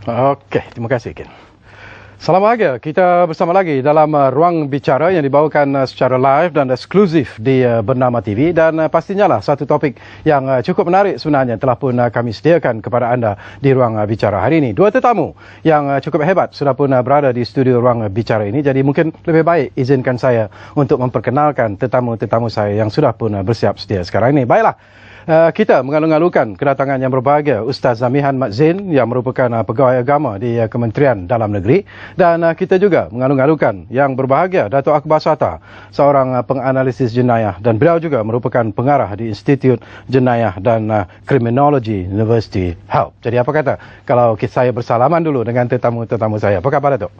Okey, terima kasih Ken. Selamat pagi, kita bersama lagi dalam Ruang Bicara yang dibawakan secara live dan eksklusif di Bernama TV, dan pastinya lah satu topik yang cukup menarik sebenarnya telah pun kami sediakan kepada anda di Ruang Bicara hari ini. Dua tetamu yang cukup hebat sudah pun berada di studio Ruang Bicara ini, jadi mungkin lebih baik izinkan saya untuk memperkenalkan tetamu-tetamu saya yang sudah pun bersiap sedia sekarang ini. Baiklah. Kita mengalu-alukan kedatangan yang berbahagia Ustaz Zamihan Mat Zain yang merupakan pegawai agama di Kementerian Dalam Negeri, dan kita juga mengalu-alukan yang berbahagia Dato' Akbar Sata, seorang penganalisis jenayah, dan beliau juga merupakan pengarah di Institut Jenayah dan Kriminologi University Health. Jadi apa kata kalau saya bersalaman dulu dengan tetamu-tetamu saya. Apa khabar Dato'?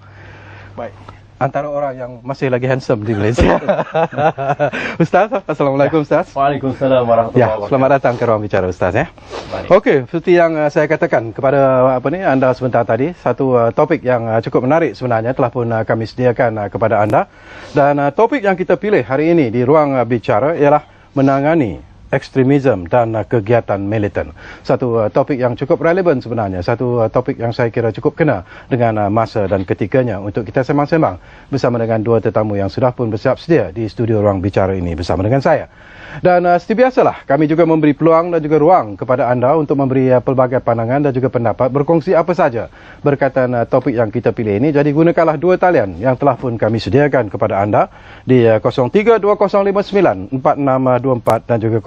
Baik. Antara orang yang masih lagi handsome di Malaysia. Ustaz, Assalamualaikum Ustaz. Waalaikumsalam warahmatullahi wabarakatuh. Selamat datang ke Ruang Bicara Ustaz. Okey, seperti yang saya katakan kepada anda sebentar tadi, satu topik yang cukup menarik sebenarnya telah pun kami sediakan kepada anda. Dan topik yang kita pilih hari ini di Ruang Bicara ialah menangani ekstremisme dan kegiatan militan. Satu topik yang cukup relevan sebenarnya, satu topik yang saya kira cukup kena dengan masa dan ketikanya untuk kita sembang-sembang bersama dengan dua tetamu yang sudah pun bersiap sedia di studio Ruang Bicara ini bersama dengan saya. Dan seperti biasalah, kami juga memberi peluang dan juga ruang kepada anda untuk memberi pelbagai pandangan dan juga pendapat, berkongsi apa saja berkaitan topik yang kita pilih ini. Jadi gunakanlah dua talian yang telah pun kami sediakan kepada anda di 0320594624 dan juga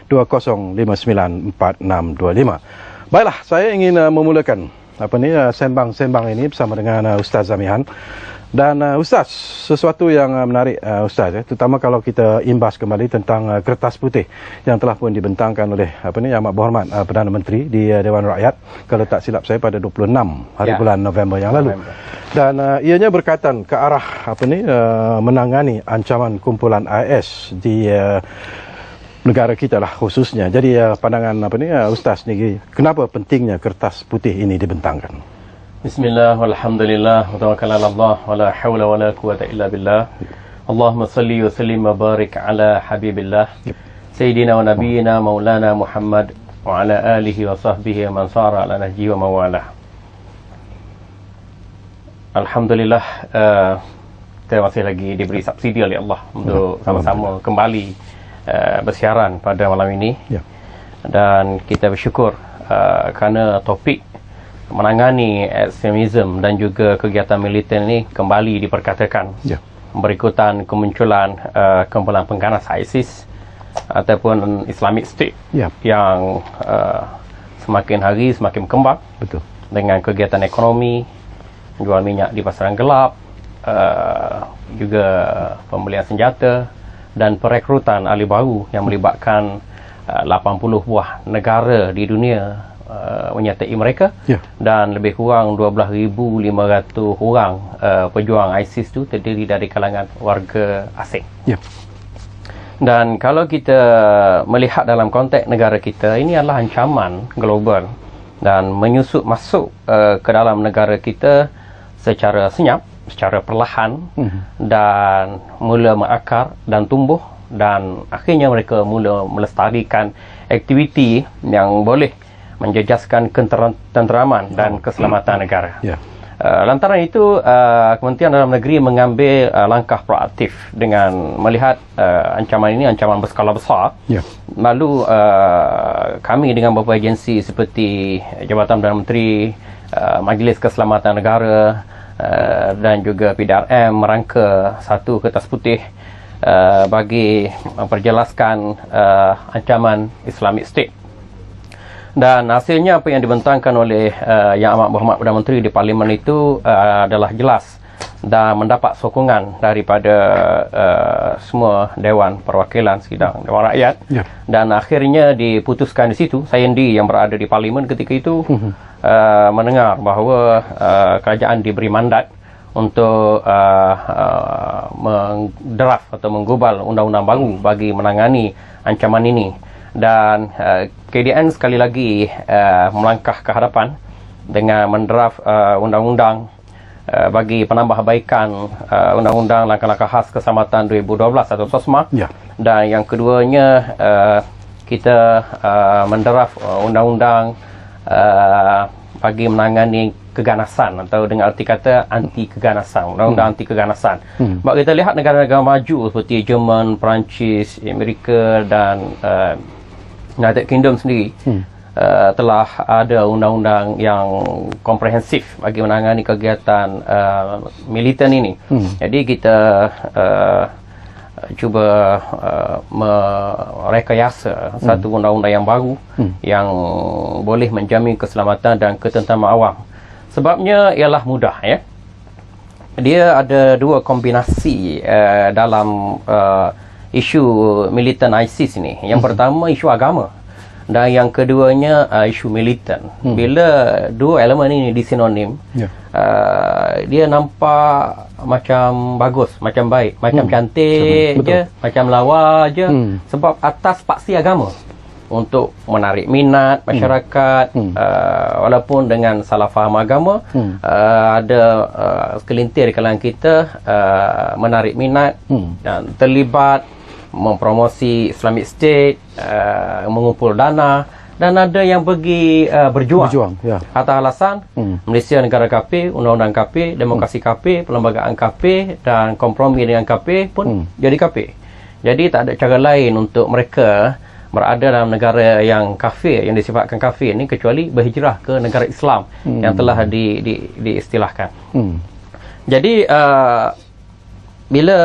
0320594625. Baiklah, saya ingin memulakan sembang-sembang ini bersama dengan Ustaz Zamihan. Dan Ustaz, sesuatu yang menarik Ustaz, terutama kalau kita imbas kembali tentang kertas putih yang telah pun dibentangkan oleh Yang Amat Berhormat Perdana Menteri di Dewan Rakyat, kalau tak silap saya pada 26 bulan November yang lalu. Dan ianya berkaitan ke arah menangani ancaman kumpulan IS di negara kita lah khususnya. Jadi pandangan Ustaz ni, kenapa pentingnya kertas putih ini dibentangkan? Bismillah, walhamdulillah, wa tawakkal ala Allah, wa la hawla wa la quwata illa billah. Allahumma salli wa sallim wa barik ala habibillah, Sayyidina wa Nabiyina Maulana Muhammad wa ala alihi wa sahbihi wa man sara ala nahji wa mawalah. Alhamdulillah, kita masih lagi diberi subsidi oleh Allah untuk sama-sama kembali bersiaran pada malam ini. Dan kita bersyukur kerana topik menangani ekstremisme dan juga kegiatan militer ini kembali diperkatakan berikutan kemunculan kumpulan pengganas ISIS ataupun Islamic State yang semakin hari semakin berkembang. Betul. Dengan kegiatan ekonomi, jual minyak di pasaran gelap, juga pembelian senjata dan perekrutan ahli baru yang melibatkan 80 buah negara di dunia menyertai mereka, dan lebih kurang 12,500 orang pejuang ISIS itu terdiri dari kalangan warga asing. Dan kalau kita melihat dalam konteks negara kita, ini adalah ancaman global dan menyusup masuk ke dalam negara kita secara senyap, secara perlahan, dan mula mengakar dan tumbuh, dan akhirnya mereka mula melestarikan aktiviti yang boleh menjejaskan ketenteraman dan keselamatan negara. Lantaran itu, Kementerian Dalam Negeri mengambil langkah proaktif dengan melihat ancaman ini ancaman berskala besar. Lalu kami dengan beberapa agensi seperti Jabatan Perdana Menteri, Majlis Keselamatan Negara dan juga PDRM merangka satu kertas putih bagi memperjelaskan ancaman Islamic State. Dan hasilnya apa yang dibentangkan oleh Yang Amat Berhormat Perdana Menteri di Parlimen itu adalah jelas dan mendapat sokongan daripada semua Dewan Perwakilan Sidang Dewan Rakyat. Dan akhirnya diputuskan di situ, saya sendiri yang berada di Parlimen ketika itu mendengar bahawa kerajaan diberi mandat untuk mendraft atau menggubal undang-undang baru bagi menangani ancaman ini. Dan KDN sekali lagi melangkah ke hadapan dengan mendraft undang-undang bagi penambahbaikan undang-undang langkah-langkah khas keselamatan 2012 atau SOSMA. Dan yang keduanya kita mendraft undang-undang bagi menangani keganasan, atau dengan arti kata anti keganasan, undang-undang anti keganasan. Sebab kita lihat negara-negara maju seperti Jerman, Perancis, Amerika dan United Kingdom sendiri telah ada undang-undang yang komprehensif bagi menangani kegiatan militan ini. Jadi kita cuba merekayasa satu undang-undang yang baru yang boleh menjamin keselamatan dan ketentraman awam. Sebabnya ialah mudah, ya. Dia ada dua kombinasi dalam isu militan ISIS ini. Yang pertama isu agama, dan yang keduanya isu militan. Bila dua elemen ini disinonim, dia nampak macam bagus, macam baik, macam cantik je, macam lawa je, sebab atas paksi agama untuk menarik minat masyarakat. Walaupun dengan salah faham agama, ada sekelintir di kalangan kita menarik minat dan terlibat mempromosi Islamic State, mengumpul dana, dan ada yang pergi berjuang atas alasan Malaysia negara kafir, undang-undang kafir, demokrasi kafir, perlembagaan kafir, dan kompromi dengan kafir pun jadi kafir. Jadi tak ada cara lain untuk mereka berada dalam negara yang kafir, yang disifatkan kafir ini, kecuali berhijrah ke negara Islam yang telah diistilahkan. Jadi bila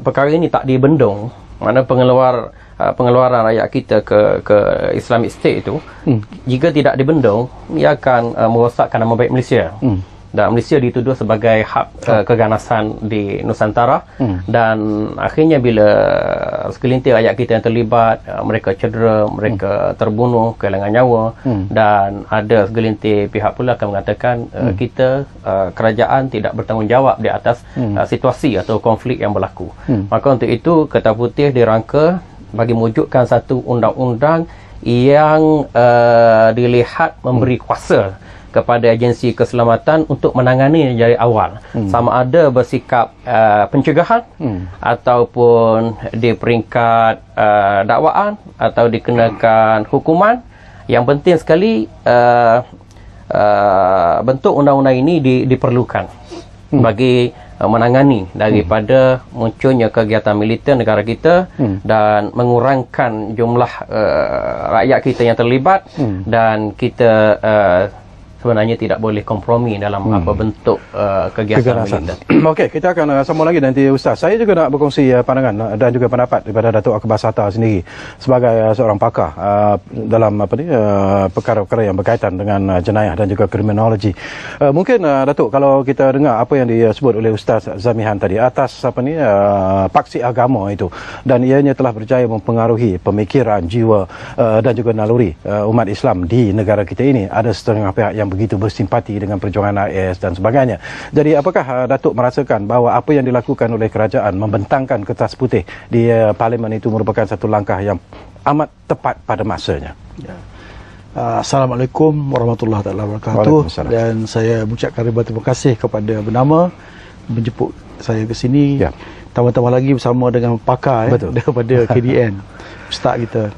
perkara ini tak dibendung, mana pengeluaran rakyat kita ke Islamic State itu, jika tidak dibendung, ia akan merosakkan nama baik Malaysia. Dan Malaysia dituduh sebagai hub keganasan di Nusantara, dan akhirnya bila sekelintir rakyat kita yang terlibat, mereka cedera, mereka terbunuh, kehilangan nyawa, dan ada segelintir pihak pula akan mengatakan kita, kerajaan tidak bertanggungjawab di atas situasi atau konflik yang berlaku. Maka untuk itu Kertas Putih dirangka bagi mewujudkan satu undang-undang yang dilihat memberi kuasa kepada agensi keselamatan untuk menangani dari awal, sama ada bersikap pencegahan ataupun di peringkat dakwaan atau dikenakan hukuman. Yang penting sekali bentuk undang-undang ini diperlukan bagi menangani daripada munculnya kegiatan militer negara kita dan mengurangkan jumlah rakyat kita yang terlibat, dan kita sebenarnya tidak boleh kompromi dalam apa bentuk kegiatan militer. Okey, kita akan sambung lagi nanti Ustaz. Saya juga nak berkongsi pandangan dan juga pendapat daripada Datuk Akbar Sata sendiri sebagai seorang pakar dalam perkara-perkara yang berkaitan dengan jenayah dan juga kriminologi. Mungkin Datuk, kalau kita dengar apa yang disebut oleh Ustaz Zamihan tadi atas paksi agama itu, dan ianya telah berjaya mempengaruhi pemikiran, jiwa dan juga naluri umat Islam di negara kita ini. Ada setengah pihak yang begitu bersimpati dengan perjuangan AIS dan sebagainya. Jadi apakah Datuk merasakan bahawa apa yang dilakukan oleh kerajaan membentangkan Kertas Putih di Parlimen itu merupakan satu langkah yang amat tepat pada masanya? Assalamualaikum warahmatullahi wabarakatuh. Dan saya mengucapkan ribuan terima kasih kepada Bernama menjemput saya ke sini. Tambah-tambah lagi bersama dengan pakar daripada KDN, Ustaz kita.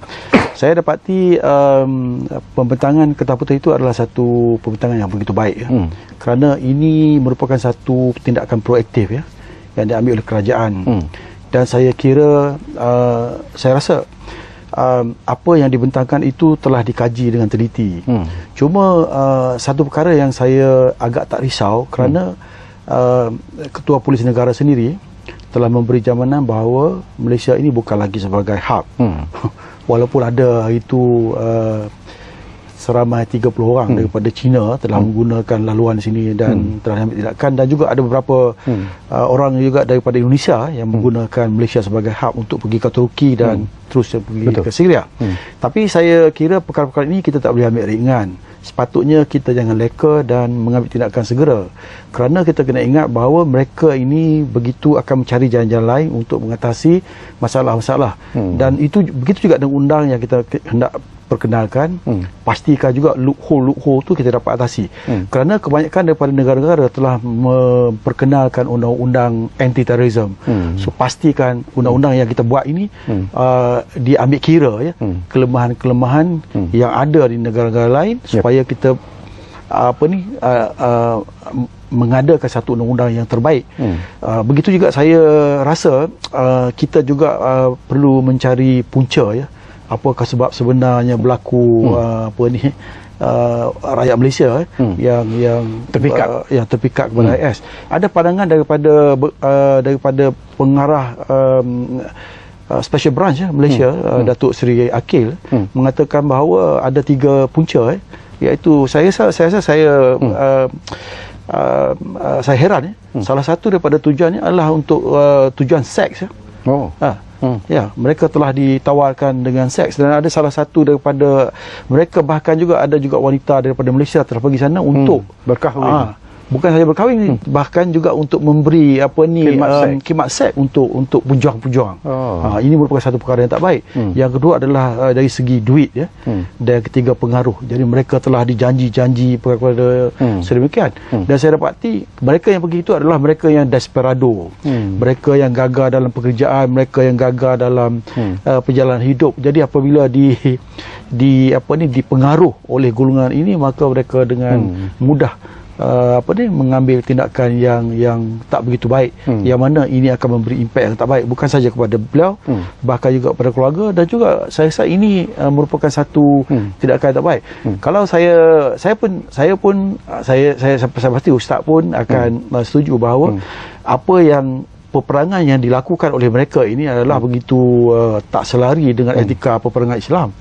Saya dapati pembentangan Kertas Putih itu adalah satu pembentangan yang begitu baik, kerana ini merupakan satu tindakan proaktif yang diambil oleh kerajaan. Dan saya kira saya rasa apa yang dibentangkan itu telah dikaji dengan teliti. Cuma satu perkara yang saya agak tak risau, kerana Ketua Polis Negara sendiri telah memberi jaminan bahawa Malaysia ini bukan lagi sebagai hub. Walaupun ada itu seramai 30 orang daripada China telah menggunakan laluan di sini dan telah ambil tindakan, dan juga ada beberapa orang juga daripada Indonesia yang menggunakan Malaysia sebagai hub untuk pergi ke Turki dan terus pergi ke Syria. Tapi saya kira perkara-perkara ini kita tak boleh ambil ringan. Sepatutnya kita jangan leka dan mengambil tindakan segera, kerana kita kena ingat bahawa mereka ini begitu akan mencari jalan-jalan lain untuk mengatasi masalah-masalah. Dan itu begitu juga dengan undang yang kita hendak perkenalkan. Pastikan juga loophole tu kita dapat atasi, kerana kebanyakan daripada negara-negara telah memperkenalkan undang-undang anti-terorisme. So pastikan undang-undang yang kita buat ini diambil kira kelemahan-kelemahan yang ada di negara-negara lain, supaya kita mengadakan satu undang-undang yang terbaik. Begitu juga saya rasa kita juga perlu mencari punca, ya, apakah sebab sebenarnya berlaku rakyat Malaysia yang terpikat kepada IS. Ada pandangan daripada pengarah Special Branch Malaysia, Datuk Seri Akil, mengatakan bahawa ada 3 punca, iaitu saya heran, salah satu daripada tujuannya adalah untuk tujuan seks, ya, mereka telah ditawarkan dengan seks, dan ada salah satu daripada mereka, bahkan juga ada juga wanita daripada Malaysia telah pergi sana untuk berkahwin. Bukan saja berkahwin, bahkan juga untuk memberi khidmat seks untuk pejuang-pejuang. Ini merupakan satu perkara yang tak baik. Yang kedua adalah dari segi duit, ya. Dan ketiga, pengaruh. Jadi mereka telah dijanji-janji kepada sedemikian. Dan saya dapati mereka yang pergi itu adalah mereka yang desperado, mereka yang gagal dalam pekerjaan, mereka yang gagal dalam perjalanan hidup. Jadi apabila dipengaruh oleh golongan ini, maka mereka dengan mudah mengambil tindakan yang tak begitu baik, yang mana ini akan memberi impak yang tak baik, bukan saja kepada beliau, bahkan juga kepada keluarga, dan juga saya rasa ini merupakan satu tindakan yang tak baik. Kalau saya pasti Ustaz pun akan setuju bahawa apa yang peperangan yang dilakukan oleh mereka ini adalah begitu tak selari dengan etika peperangan Islam.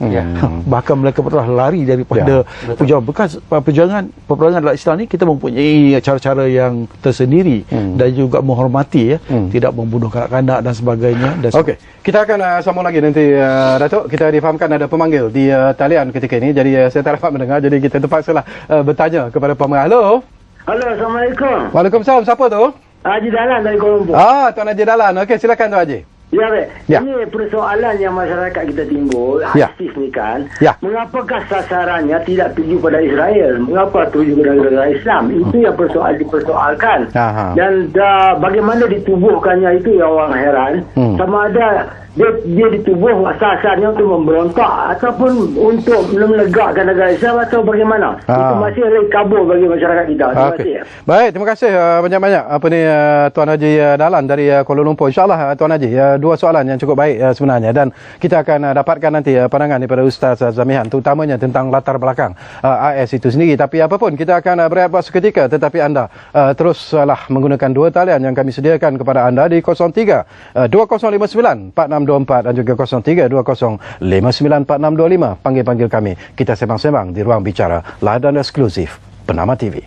Bahkan mereka telah lari daripada perjuangan peperangan dalam Islam ni. Kita mempunyai cara-cara yang tersendiri dan juga menghormati, tidak membunuh kanak-kanak dan sebagainya. Okey, kita akan sambung lagi nanti, Datuk. Kita difahamkan ada pemanggil di talian ketika ini, jadi saya tak dapat mendengar, jadi kita terpaksalah bertanya kepada pemanggil. Halo, Assalamualaikum. Waalaikumsalam. Siapa tu? Haji Dahlan dari Kuala Lumpur. Tuan Haji Dahlan. Okey, silakan Tuan Haji. Ya, baik. Ini persoalan yang masyarakat kita timbul, aktif ni kan. Mengapakah sasarannya tidak tuju pada Israel? Mengapa tuju pada negara Islam? Itu yang dipersoalkan. Dan bagaimana ditubuhkannya itu yang orang heran. Sama ada dia ditubuh asasnya untuk memberontak ataupun untuk melegakkan negara Islam atau bagaimana. Itu masih kabur bagi masyarakat kita. Terima kasih. Baik, terima kasih banyak-banyak Tuan Haji Dahlan dari Kuala Lumpur. InsyaAllah Tuan Haji, 2 soalan yang cukup baik sebenarnya, dan kita akan dapatkan nanti pandangan daripada Ustaz Zamihan, terutamanya tentang latar belakang AS itu sendiri. Tapi apapun, kita akan berehat seketika, tetapi anda teruslah menggunakan 2 talian yang kami sediakan kepada anda di 03 2059 4624 dan juga 03 2059 4625. Panggil kami, kita sembang-sembang di Ruang Bicara live dan eksklusif Bernama TV.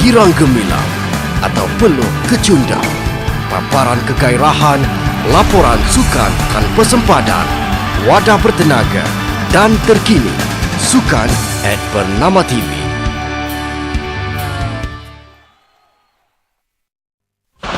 Girang gemilang atau peluh kecundang, paparan kegairahan, laporan sukan tanpa sempadan, wadah bertenaga dan terkini, sukan @Bernama TV.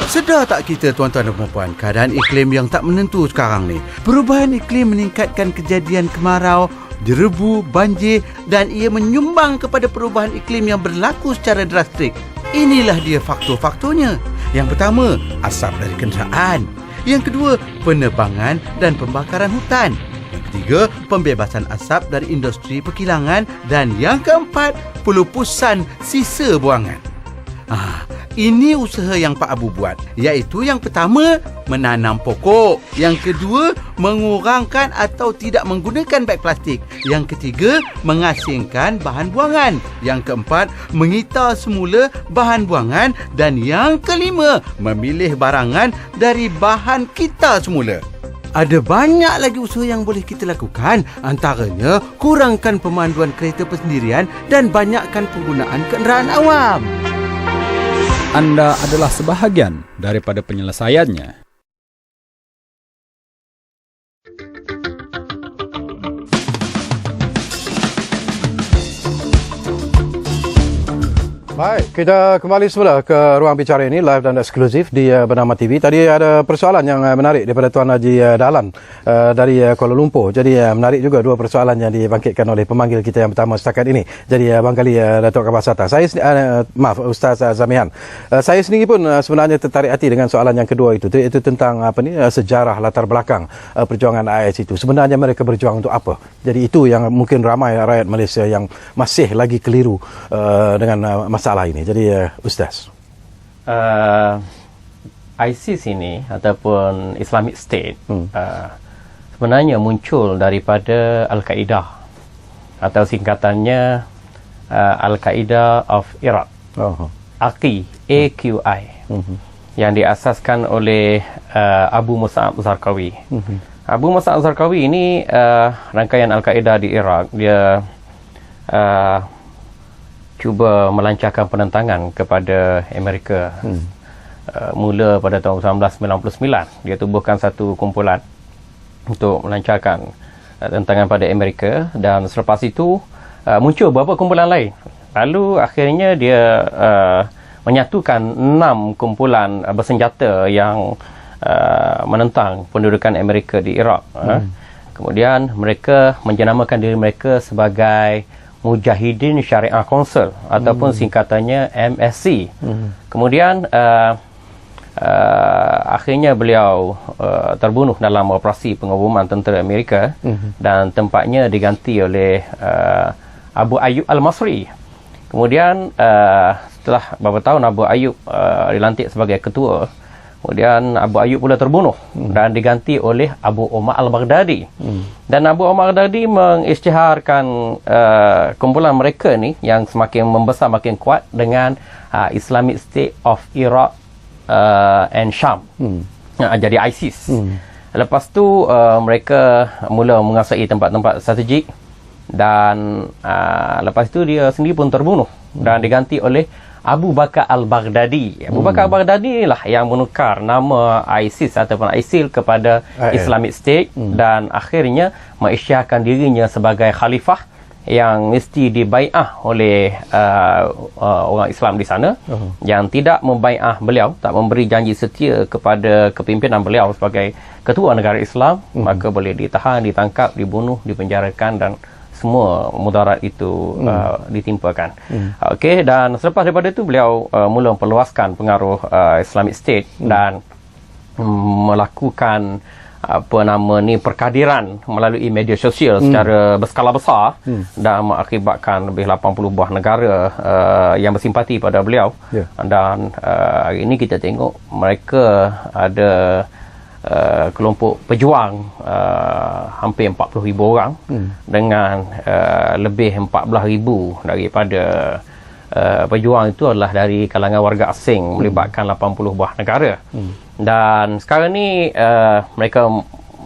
Sedar tak kita, tuan-tuan dan puan-puan, keadaan iklim yang tak menentu sekarang ni. Perubahan iklim meningkatkan kejadian kemarau, derebu, banjir, dan ia menyumbang kepada perubahan iklim yang berlaku secara drastik. Inilah dia faktor-faktornya. Yang pertama, asap dari kenderaan. Yang kedua, penebangan dan pembakaran hutan. Yang ketiga, pembebasan asap dari industri perkilangan. Dan yang keempat, pelupusan sisa buangan. Ini usaha yang Pak Abu buat, iaitu yang pertama, menanam pokok. Yang kedua, mengurangkan atau tidak menggunakan beg plastik. Yang ketiga, mengasingkan bahan buangan. Yang keempat, mengitar semula bahan buangan. Dan yang kelima, memilih barangan dari bahan kita semula. Ada banyak lagi usaha yang boleh kita lakukan. Antaranya, kurangkan pemanduan kereta persendirian dan banyakkan penggunaan kenderaan awam. Anda adalah sebahagian daripada penyelesaiannya. Baik, kita kembali semula ke ruang bicara ini live dan eksklusif di Bernama TV. Tadi ada persoalan yang menarik daripada Tuan Haji Dahlan dari Kuala Lumpur. Jadi menarik juga dua persoalan yang dibangkitkan oleh pemanggil kita yang pertama setakat ini. Jadi barangkali Datuk Kapal Sata. Ustaz Zamihan. Saya sendiri pun sebenarnya tertarik hati dengan soalan yang kedua itu tentang sejarah latar belakang perjuangan AIS itu. Sebenarnya mereka berjuang untuk apa? Jadi itu yang mungkin ramai rakyat Malaysia yang masih lagi keliru dengan masalah ini. Jadi Ustaz, ISIS ini ataupun Islamic State sebenarnya muncul daripada Al-Qaeda atau singkatannya Al-Qaeda of Iraq, AQI, yang diasaskan oleh Abu Mus'ab Zarqawi. Abu Mus'ab Zarqawi ini rangkaian Al-Qaeda di Iraq. Dia cuba melancarkan penentangan kepada Amerika. Mula pada tahun 1999 dia tubuhkan satu kumpulan untuk melancarkan tentangan pada Amerika, dan selepas itu muncul beberapa kumpulan lain. Lalu akhirnya dia menyatukan 6 kumpulan bersenjata yang menentang pendudukan Amerika di Iraq. Kemudian mereka menjenamakan diri mereka sebagai Mujahidin Syariah Council ataupun singkatannya MSC. Kemudian akhirnya beliau terbunuh dalam operasi pengebuman tentera Amerika dan tempatnya diganti oleh Abu Ayyub Al-Masri. Kemudian setelah beberapa tahun Abu Ayyub dilantik sebagai ketua, kemudian Abu Ayyub pula terbunuh dan diganti oleh Abu Omar Al-Baghdadi. Dan Abu Omar Al-Baghdadi mengisytiharkan kumpulan mereka ni yang semakin membesar, makin kuat dengan Islamic State of Iraq and Sham. Jadi ISIS. Lepas tu mereka mula menguasai tempat-tempat strategik, dan lepas tu dia sendiri pun terbunuh dan diganti oleh Abu Bakar Al-Baghdadi. Abu Bakar Al-Baghdadi inilah yang menukar nama ISIS ataupun ISIL kepada Islamic State dan akhirnya mengisytiharkan dirinya sebagai khalifah yang mesti dibai'ah oleh orang Islam di sana. Yang tidak membai'ah beliau, tak memberi janji setia kepada kepimpinan beliau sebagai ketua negara Islam, maka boleh ditahan, ditangkap, dibunuh, dipenjarakan, dan semua mudarat itu ditimpakan. Okey, dan selepas daripada itu beliau mula memperluaskan pengaruh Islamic State dan melakukan perkadiran melalui media sosial secara berskala besar dan mengakibatkan lebih 80 buah negara yang bersimpati pada beliau. Dan hari ini kita tengok mereka ada kelompok pejuang hampir 40,000 orang dengan lebih 14,000 daripada pejuang itu adalah dari kalangan warga asing, melibatkan 80 buah negara. Dan sekarang ni mereka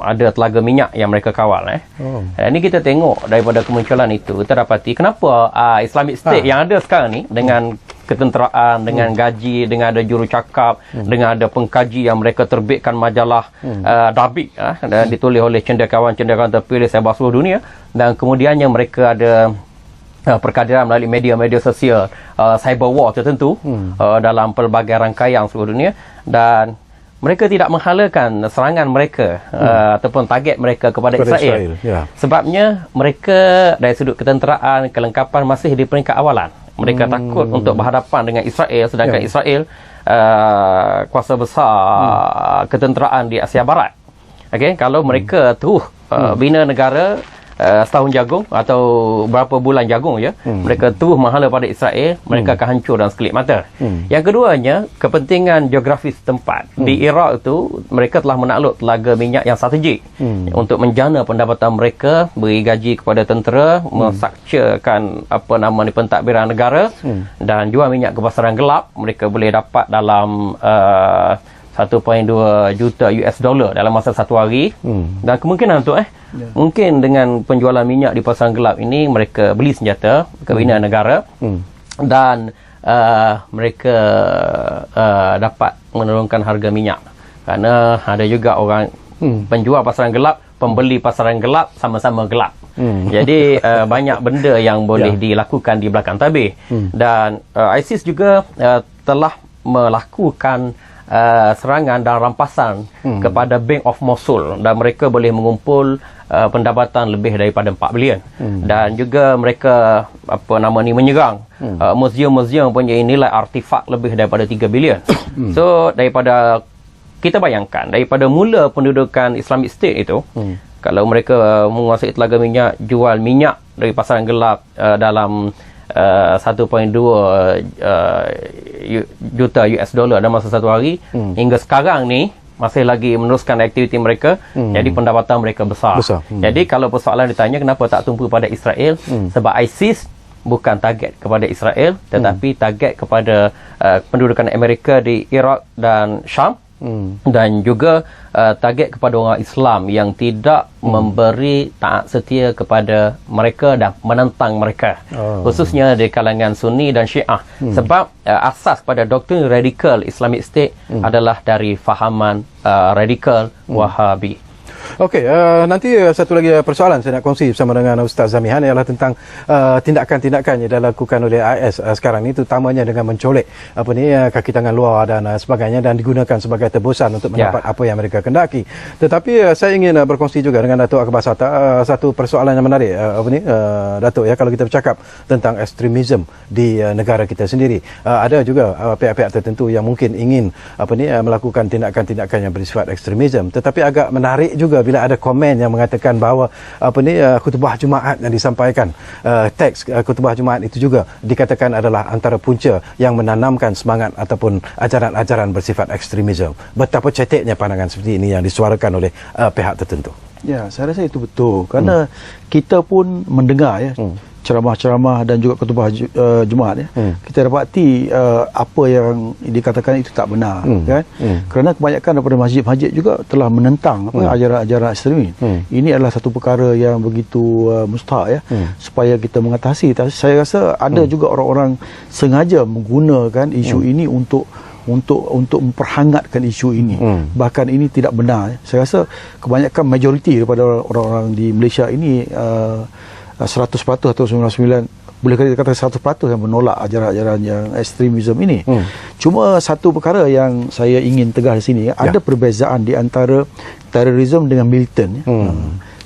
ada telaga minyak yang mereka kawal. Ini kita tengok daripada kemunculan itu, kita dapati kenapa Islamic State yang ada sekarang ni dengan ketenteraan, dengan gaji, dengan ada jurucakap, dengan ada pengkaji yang mereka terbitkan majalah Dabik dan ditulis oleh cendekiawan-cendekiawan terpilih sebar seluruh dunia, dan kemudiannya mereka ada perkadiran melalui media-media sosial, cyber war tertentu dalam pelbagai rangkaian seluruh dunia, dan mereka tidak menghalakan serangan mereka ataupun target mereka kepada Israel. Sebabnya mereka dari sudut ketenteraan, kelengkapan masih di peringkat awalan. Mereka takut untuk berhadapan dengan Israel, sedangkan Israel kuasa besar ketenteraan di Asia Barat. Okay? Kalau mereka terus bina negara setahun jagung atau berapa bulan jagung je, mereka terus menghala pada Israel, mereka akan hancur dalam sekelip mata. Yang keduanya, kepentingan geografis tempat. Di Iraq itu mereka telah menakluk telaga minyak yang strategik untuk menjana pendapatan mereka, beri gaji kepada tentera, mensakcakan pentadbiran negara, dan jual minyak ke pasaran gelap. Mereka boleh dapat dalam 1.2 juta US dollar dalam masa satu hari. Dan kemungkinan untuk mungkin dengan penjualan minyak di pasaran gelap ini mereka beli senjata kebinaan negara, dan mereka dapat menurunkan harga minyak, kerana ada juga orang penjual pasaran gelap pembeli pasaran gelap sama-sama gelap. Jadi banyak benda yang boleh dilakukan di belakang tabir. Dan ISIS juga telah melakukan serangan dan rampasan kepada Bank of Mosul, dan mereka boleh mengumpul pendapatan lebih daripada 4 bilion. Dan juga mereka menyerang muzium-muzium punya nilai artifak lebih daripada 3 bilion. So daripada kita bayangkan daripada mula pendudukan Islamic State itu, kalau mereka menguasai telaga minyak, jual minyak dari pasaran gelap dalam 1.2 juta US dollar dalam masa satu hari, hingga sekarang ni masih lagi meneruskan aktiviti mereka, jadi pendapatan mereka besar. Jadi kalau persoalan ditanya kenapa tak tumpu pada Israel, sebab ISIS bukan target kepada Israel, tetapi target kepada pendudukan Amerika di Iraq dan Syam, dan juga target kepada orang Islam yang tidak memberi taat setia kepada mereka dan menentang mereka, khususnya di kalangan Sunni dan Syiah. Sebab asas pada doktrin radikal Islamic State adalah dari fahaman radikal Wahabi. Okey, nanti satu lagi persoalan saya nak kongsi bersama dengan Ustaz Zamihan ialah tentang tindakan-tindakan yang dilakukan oleh IS sekarang ni, terutamanya dengan mencolek kaki tangan luar dan sebagainya, dan digunakan sebagai tebusan untuk mendapat apa yang mereka kendaki. Tetapi saya ingin berkongsi juga dengan Datuk Akbar Sata satu persoalan yang menarik, Datuk, kalau kita bercakap tentang ekstremisme di negara kita sendiri, ada juga pihak-pihak tertentu yang mungkin ingin melakukan tindakan-tindakan yang bersifat ekstremisme. Tetapi agak menarik juga bila ada komen yang mengatakan bahawa khutbah Jumaat yang disampaikan, teks khutbah Jumaat itu juga dikatakan adalah antara punca yang menanamkan semangat ataupun ajaran-ajaran bersifat ekstremisme. Betapa ceteknya pandangan seperti ini yang disuarakan oleh pihak tertentu. Ya, saya rasa itu betul, kerana kita pun mendengar ceramah-ceramah dan juga khutbah Jumaat kita dapati apa yang dikatakan itu tak benar, kan? Kerana kebanyakan daripada masjid-masjid juga telah menentang ajaran-ajaran ekstremis. Ini adalah satu perkara yang begitu mustahak supaya kita mengatasi. Saya rasa ada juga orang-orang sengaja menggunakan isu ini untuk memperhangatkan isu ini. Bahkan ini tidak benar. Saya rasa kebanyakan majoriti daripada orang-orang di Malaysia ini 100% atau 99, boleh kata 100% yang menolak ajaran-ajaran yang ekstremisme ini. Cuma satu perkara yang saya ingin tegas di sini, ada perbezaan di antara terorisme dengan militan.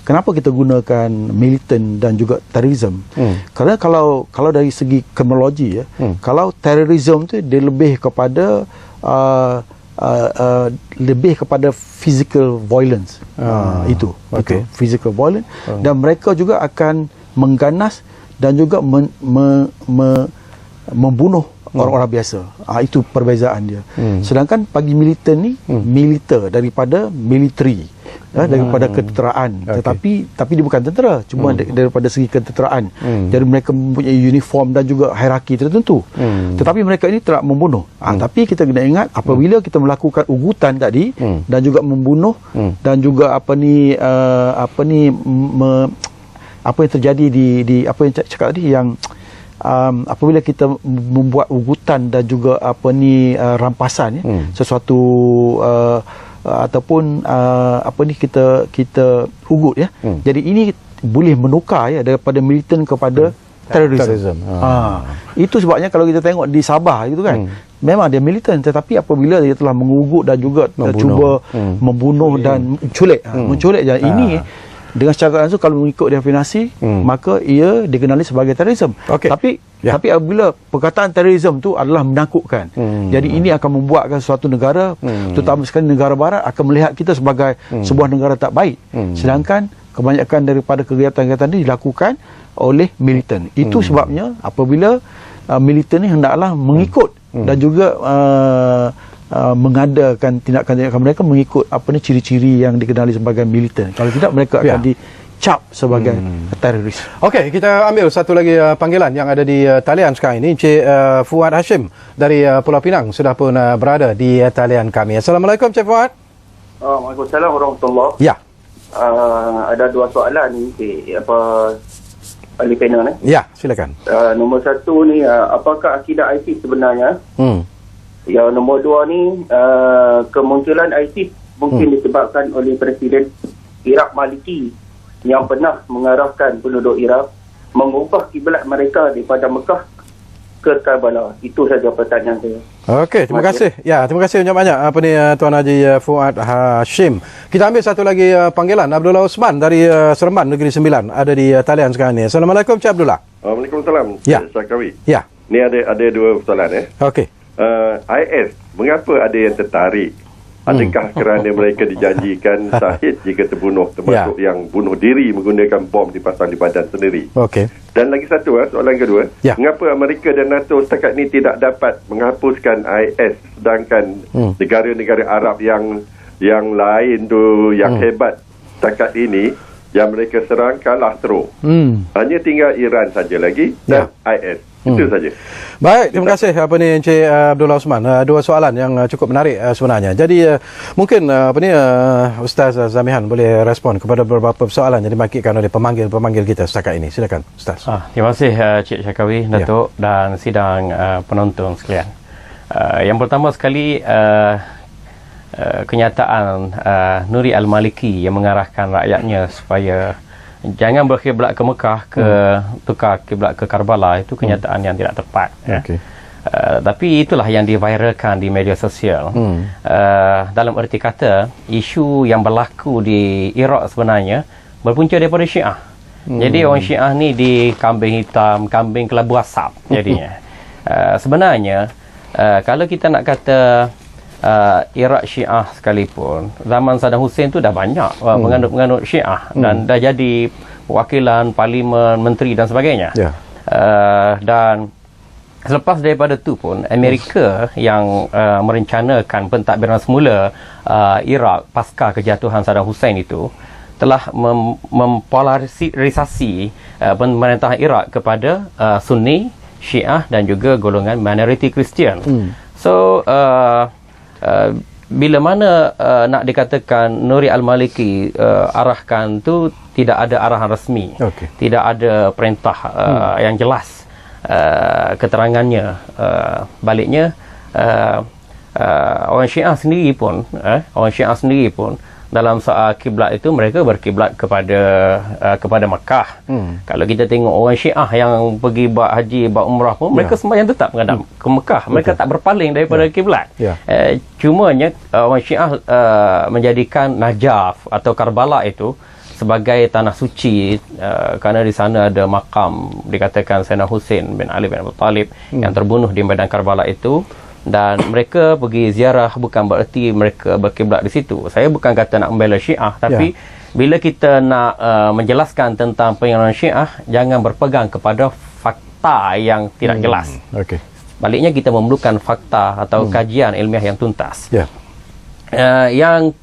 Kenapa kita gunakan militan dan juga terorisme? Kerana kalau dari segi kriminologi, kalau terorisme tu dia lebih kepada physical violence. Itu physical violence, dan mereka juga akan mengganas dan juga membunuh orang-orang biasa. Itu perbezaan dia. Sedangkan bagi militan ni, militer daripada military, daripada ketenteraan. Tapi dia bukan tentera, cuma daripada segi ketenteraan. Jadi mereka mempunyai uniform dan juga hierarki tertentu. Tetapi mereka ini tidak membunuh. Tapi kita kena ingat, apabila kita melakukan ugutan tadi dan juga membunuh dan juga apa yang terjadi di apa yang cakap tadi, yang apabila kita membuat ugutan dan juga rampasan, sesuatu ataupun kita ugut, jadi ini boleh menukar daripada militan kepada terorisme. Itu sebabnya kalau kita tengok di Sabah itu kan, memang dia militan, tetapi apabila dia telah mengugut dan juga cuba membunuh dan menculik, ini dengan secara langsung kalau mengikut definisi, maka ia dikenali sebagai terorisme. Tapi apabila perkataan terorisme tu adalah menakutkan, jadi ini akan membuatkan suatu negara, terutama sekali negara barat, akan melihat kita sebagai sebuah negara tak baik. Sedangkan kebanyakan daripada kegiatan-kegiatan ini dilakukan oleh militan. Itu sebabnya apabila militan ini hendaklah mengikut dan juga mengadakan tindakan-tindakan mereka mengikut ciri-ciri yang dikenali sebagai militan. Kalau tidak, mereka akan dicap sebagai teroris. Okey, kita ambil satu lagi panggilan yang ada di talian sekarang ini. Encik Fuad Hashim dari Pulau Pinang sudah pun berada di talian kami. Assalamualaikum, Encik Fuad. Waalaikumsalam warahmatullahi. Ya. Ada dua soalan ni, ahli panel ni. Ya, silakan. Nombor satu ni, apakah akidah ISIS sebenarnya? Yang nombor dua ni, kemunculan ISIS mungkin disebabkan oleh Presiden Iraq Maliki yang pernah mengarahkan penduduk Iraq mengubah kiblat mereka daripada Mekah ke Karbala. Itu saja pertanyaan saya. Okey, terima kasih. Ya, terima kasih banyak-banyak Tuan Haji Fuad Hashim. Kita ambil satu lagi panggilan, Abdullah Osman dari Seremban Negeri Sembilan, ada di talian sekarang ni. Assalamualaikum Cik Abdullah. Waalaikumsalam. Ya. Syakawi. Ya. Ni ada dua persoalan Okey. IS, mengapa ada yang tertarik? Adakah kerana mereka dijanjikan syahid jika terbunuh, termasuk yang bunuh diri menggunakan bom dipasang di badan sendiri? Okey. Dan lagi satu, soalan kedua, mengapa Amerika dan NATO setakat ini tidak dapat menghapuskan IS, sedangkan negara-negara Arab yang lain tu yang hebat setakat ini yang mereka serang kalah teruk. Hanya tinggal Iran saja lagi dan IS. Itu saja. Baik, terima kasih Encik Abdullah Osman. Dua soalan yang cukup menarik sebenarnya. Jadi mungkin Ustaz Zamihan boleh respon kepada beberapa soalan yang dimakikan oleh pemanggil-pemanggil kita setakat ini. Silakan Ustaz. Terima kasih Cik Syakawi, Datuk dan sidang penonton sekalian. Yang pertama sekali, kenyataan Nuri Al-Maliki yang mengarahkan rakyatnya supaya jangan berkiblat ke Mekah, tukar kiblat ke Karbala, itu kenyataan yang tidak tepat. Okay. Tapi itulah yang diviralkan di media sosial. Dalam erti kata, isu yang berlaku di Iraq sebenarnya berpunca daripada Syiah. Jadi orang Syiah ni di kambing hitam, kambing kelabu asap jadinya. Sebenarnya, kalau kita nak kata Iraq Syiah sekalipun, zaman Saddam Hussein tu dah banyak menganut Syiah dan dah jadi wakilan parlimen, menteri dan sebagainya. Dan selepas daripada tu pun Amerika yang merencanakan pentadbiran semula Iraq pasca kejatuhan Saddam Hussein itu telah mempolarisasi pemerintahan Iraq kepada Sunni, Syiah dan juga golongan minoriti Kristian. So bila mana nak dikatakan Nuri Al-Maliki arahkan tu tidak ada arahan rasmi, tidak ada perintah yang jelas keterangannya. Baliknya orang Syiah sendiri pun dalam soal kiblat itu mereka berkiblat kepada Makkah. Kalau kita tengok orang Syiah yang pergi buat haji, buat umrah pun mereka sembahyang tetap menghadap ke Makkah. Mereka tak berpaling daripada kiblat. Cumanya orang Syiah menjadikan Najaf atau Karbala itu sebagai tanah suci kerana di sana ada makam dikatakan Sayyidina Hussein bin Ali bin Abi Talib yang terbunuh di medan Karbala itu. Dan mereka pergi ziarah bukan bererti mereka berkiblat di situ. Saya bukan kata nak membela Syiah, tapi bila kita nak menjelaskan tentang penyerangan Syiah, jangan berpegang kepada fakta yang tidak jelas. Baliknya kita memerlukan fakta atau kajian ilmiah yang tuntas. Yang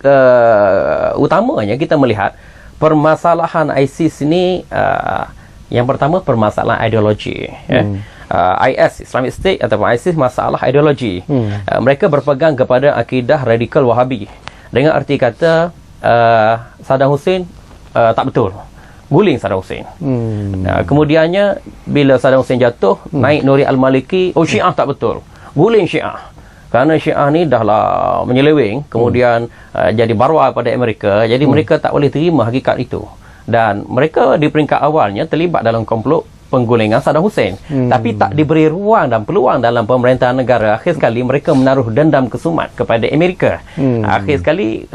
utamanya kita melihat permasalahan ISIS ini, yang pertama permasalahan ideologi. IS, Islamic State ataupun ISIS, masalah ideologi. Mereka berpegang kepada akidah radikal Wahabi. Dengan arti kata Saddam Hussein tak betul. Guling Saddam Hussein. Kemudiannya bila Saddam Hussein jatuh, naik Nuri Al-Maliki, Syiah tak betul. Guling Syiah. Kerana Syiah ni dahlah menyeleweng, kemudian jadi barwa pada Amerika. Jadi mereka tak boleh terima hakikat itu. Dan mereka di peringkat awalnya terlibat dalam komplot penggulingan Saddam Hussein, tapi tak diberi ruang dan peluang dalam pemerintahan negara. Akhir sekali mereka menaruh dendam kesumat kepada Amerika. Akhir sekali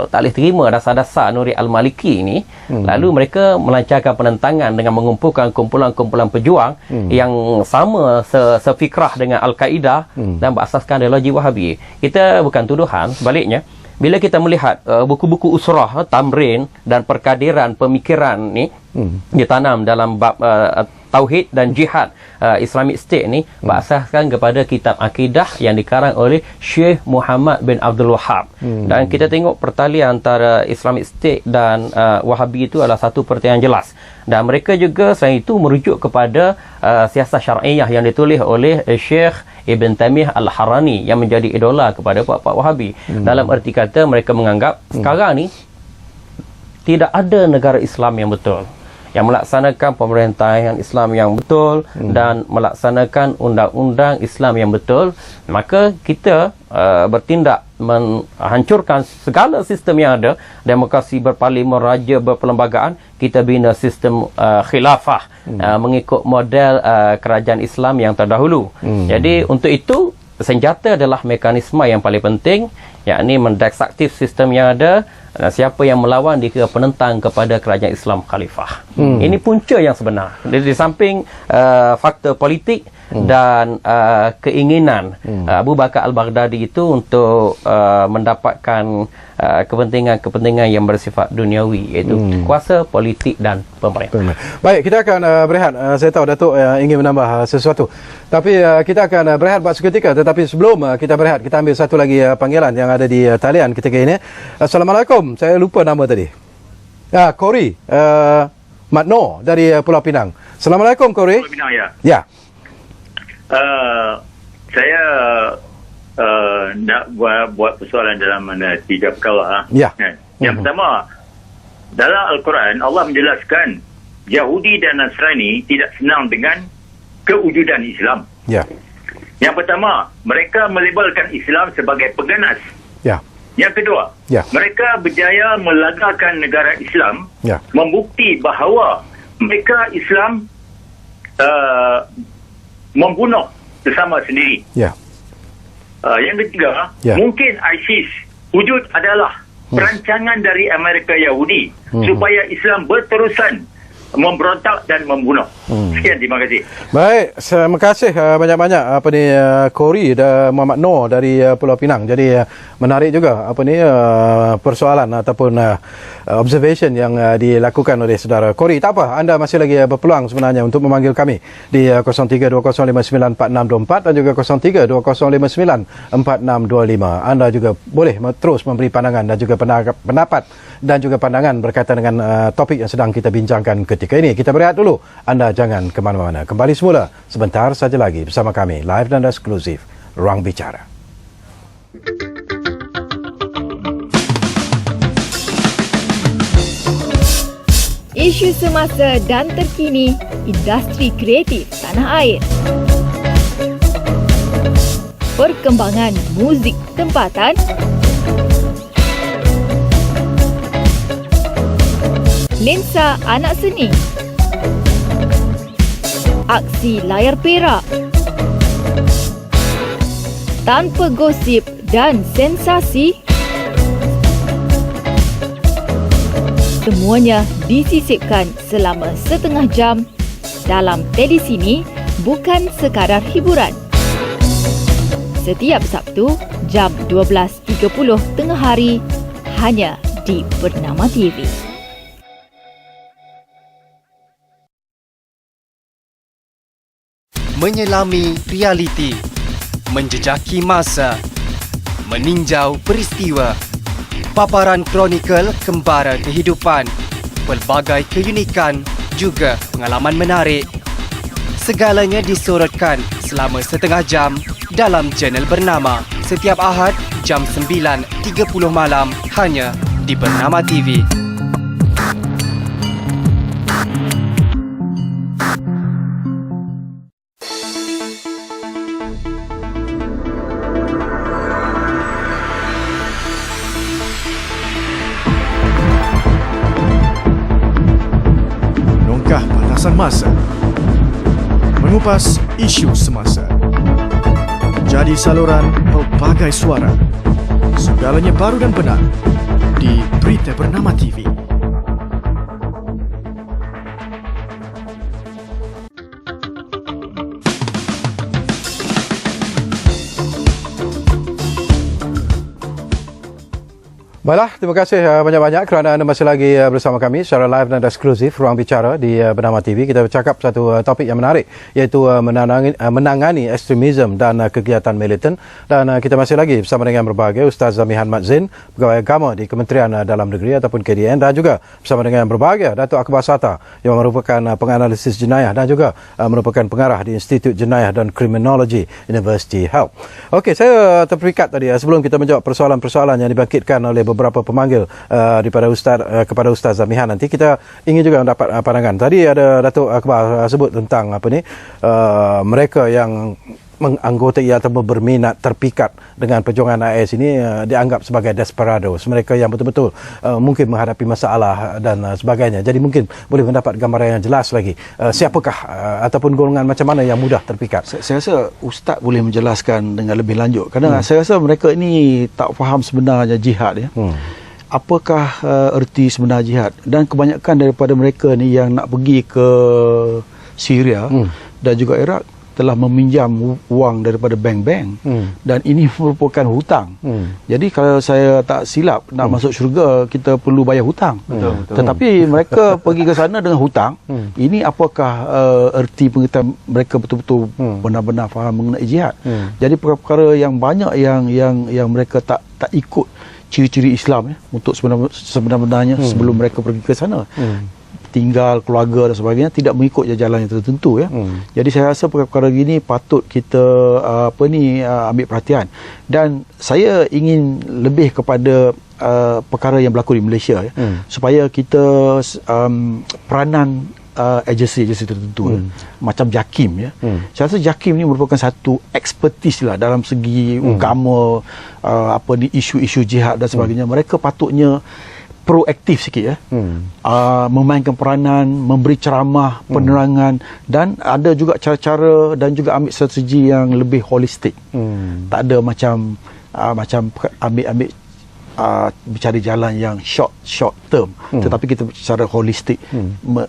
tak boleh terima dasar-dasar Nuri Al-Maliki ini. Lalu mereka melancarkan penentangan dengan mengumpulkan kumpulan-kumpulan pejuang yang sama sefikrah dengan Al-Qaeda dan berasaskan ideologi Wahabi. Kita bukan tuduhan, sebaliknya bila kita melihat buku-buku usrah, tamrin dan perkadiran pemikiran ni ditanam dalam bab tauhid dan jihad Islamic State ni berasaskan kepada kitab akidah yang dikarang oleh Syekh Muhammad bin Abdul Wahab. Dan kita tengok pertalian antara Islamic State dan Wahabi itu adalah satu pertalian jelas. Dan mereka juga selain itu merujuk kepada siasat syar'iyah yang ditulis oleh Syekh Ibn Taymiyah Al-Harrani yang menjadi idola kepada puak-puak Wahabi. Dalam erti kata mereka menganggap sekarang ni tidak ada negara Islam yang betul. yang melaksanakan pemerintahan Islam yang betul dan melaksanakan undang-undang Islam yang betul, maka kita bertindak menghancurkan segala sistem yang ada, demokrasi berparlimen, raja berperlembagaan, kita bina sistem khilafah mengikut model kerajaan Islam yang terdahulu. Jadi untuk itu senjata adalah mekanisme yang paling penting, yakni mendesaktif sistem yang ada. Siapa yang melawan dikira penentang kepada kerajaan Islam khalifah. Ini punca yang sebenar. Di samping faktor politik dan keinginan Abu Bakar Al-Baghdadi itu untuk mendapatkan kepentingan-kepentingan yang bersifat duniawi, iaitu kuasa politik dan pemerintah. Baik, kita akan berehat. Saya tahu Datuk ingin menambah sesuatu, tapi kita akan berehat buat seketika. Tetapi sebelum kita berehat, kita ambil satu lagi panggilan yang ada di talian ketika ini. Assalamualaikum. Saya lupa nama tadi. Kori Matno dari Pulau Pinang. Assalamualaikum, Kori. Pulau Pinang, ya. Ya. Saya nak buat persoalan dalam mana 3 perkara. Ya. Yang pertama, dalam Al-Quran Allah menjelaskan Yahudi dan Nasrani tidak senang dengan kewujudan Islam. Ya. Yang pertama, mereka melabelkan Islam sebagai pengganas. Ya. Yang kedua, mereka berjaya melagakan negara Islam, membukti bahawa mereka Islam membunuh sesama sendiri. Yang ketiga, mungkin ISIS wujud adalah perancangan dari Amerika Yahudi supaya Islam berterusan memberontak dan membunuh. Sekian, terima kasih. Baik, terima kasih banyak-banyak Kori dan Muhammad Noor dari Pulau Pinang. Jadi menarik juga persoalan ataupun observation yang dilakukan oleh saudara Kori. Tak apa, anda masih lagi berpeluang sebenarnya untuk memanggil kami di 0320594624 dan juga 0320594625. Anda juga boleh terus memberi pandangan dan juga pendapat dan juga pandangan berkaitan dengan topik yang sedang kita bincangkan ketika ini. Kita berehat dulu. Anda jangan ke mana-mana. Kembali semula sebentar saja lagi bersama kami, live dan eksklusif, Ruang Bicara. Isu semasa dan terkini industri kreatif tanah air. Perkembangan muzik tempatan. Lensa anak seni. Aksi layar perak. Tanpa gosip dan sensasi, semuanya disisipkan selama setengah jam dalam Tedi Sini, bukan sekadar hiburan. Setiap Sabtu, jam 12.30 tengah hari, hanya di Bernama TV. Menyelami realiti, menjejaki masa, meninjau peristiwa, paparan kronikal kembara kehidupan, pelbagai keunikan juga pengalaman menarik. Segalanya disorotkan selama setengah jam dalam channel Bernama setiap Ahad jam 9.30 malam hanya di Bernama TV. Masa mengupas isu semasa, jadi saluran pelbagai suara, segalanya baru dan benar di Berita Bernama TV. Baiklah, terima kasih banyak-banyak kerana anda masih lagi bersama kami secara live dan eksklusif Ruang Bicara di Bernama TV. Kita bercakap satu topik yang menarik, iaitu menangani ekstremisme dan kegiatan militan. Dan kita masih lagi bersama dengan berbagai Ustaz Zamihan Mat Zain, Pegawai Agama di Kementerian Dalam Negeri ataupun KDN, dan juga bersama dengan berbagai Datuk Akbar Sata yang merupakan penganalisis jenayah dan juga merupakan pengarah di Institut Jenayah dan Kriminologi University Health. Okey, saya terperikat tadi sebelum kita menjawab persoalan-persoalan yang dibangkitkan oleh beberapa pemanggil daripada kepada Ustaz Zamihan. Nanti kita ingin juga mendapat pandangan. Tadi ada Datuk Akbar sebut tentang mereka yang menganggotai atau berminat terpikat dengan perjuangan AIS ini dianggap sebagai desperados, mereka yang betul-betul mungkin menghadapi masalah dan sebagainya. Jadi mungkin boleh mendapat gambaran yang jelas lagi siapakah ataupun golongan macam mana yang mudah terpikat. Saya rasa Ustaz boleh menjelaskan dengan lebih lanjut, kerana saya rasa mereka ini tak faham sebenarnya jihad ya. Apakah erti sebenar jihad, dan kebanyakan daripada mereka ni yang nak pergi ke Syria dan juga Iraq telah meminjam wang daripada bank-bank dan ini merupakan hutang. Jadi kalau saya tak silap, nak masuk syurga kita perlu bayar hutang. Tetapi mereka pergi ke sana dengan hutang. Ini apakah erti pengertian mereka betul-betul benar-benar faham mengenai jihad? Jadi perkara-perkara yang banyak yang mereka tak ikut ciri-ciri Islam ya, untuk sebenarnya sebelum mereka pergi ke sana. Tinggal, keluarga dan sebagainya tidak mengikut jalan yang tertentu ya. Jadi saya rasa perkara gini patut kita ambil perhatian, dan saya ingin lebih kepada perkara yang berlaku di Malaysia ya, supaya kita peranan agensi tertentu macam JAKIM ya. Saya rasa JAKIM ni merupakan satu ekspertis lah dalam segi agama, isu-isu jihad dan sebagainya. Mereka patutnya proaktif sikit ya, memainkan peranan, memberi ceramah, penerangan, dan ada juga cara-cara dan juga ambil strategi yang lebih holistik. Tak ada macam ambil bercari jalan yang short term, tetapi kita secara holistik,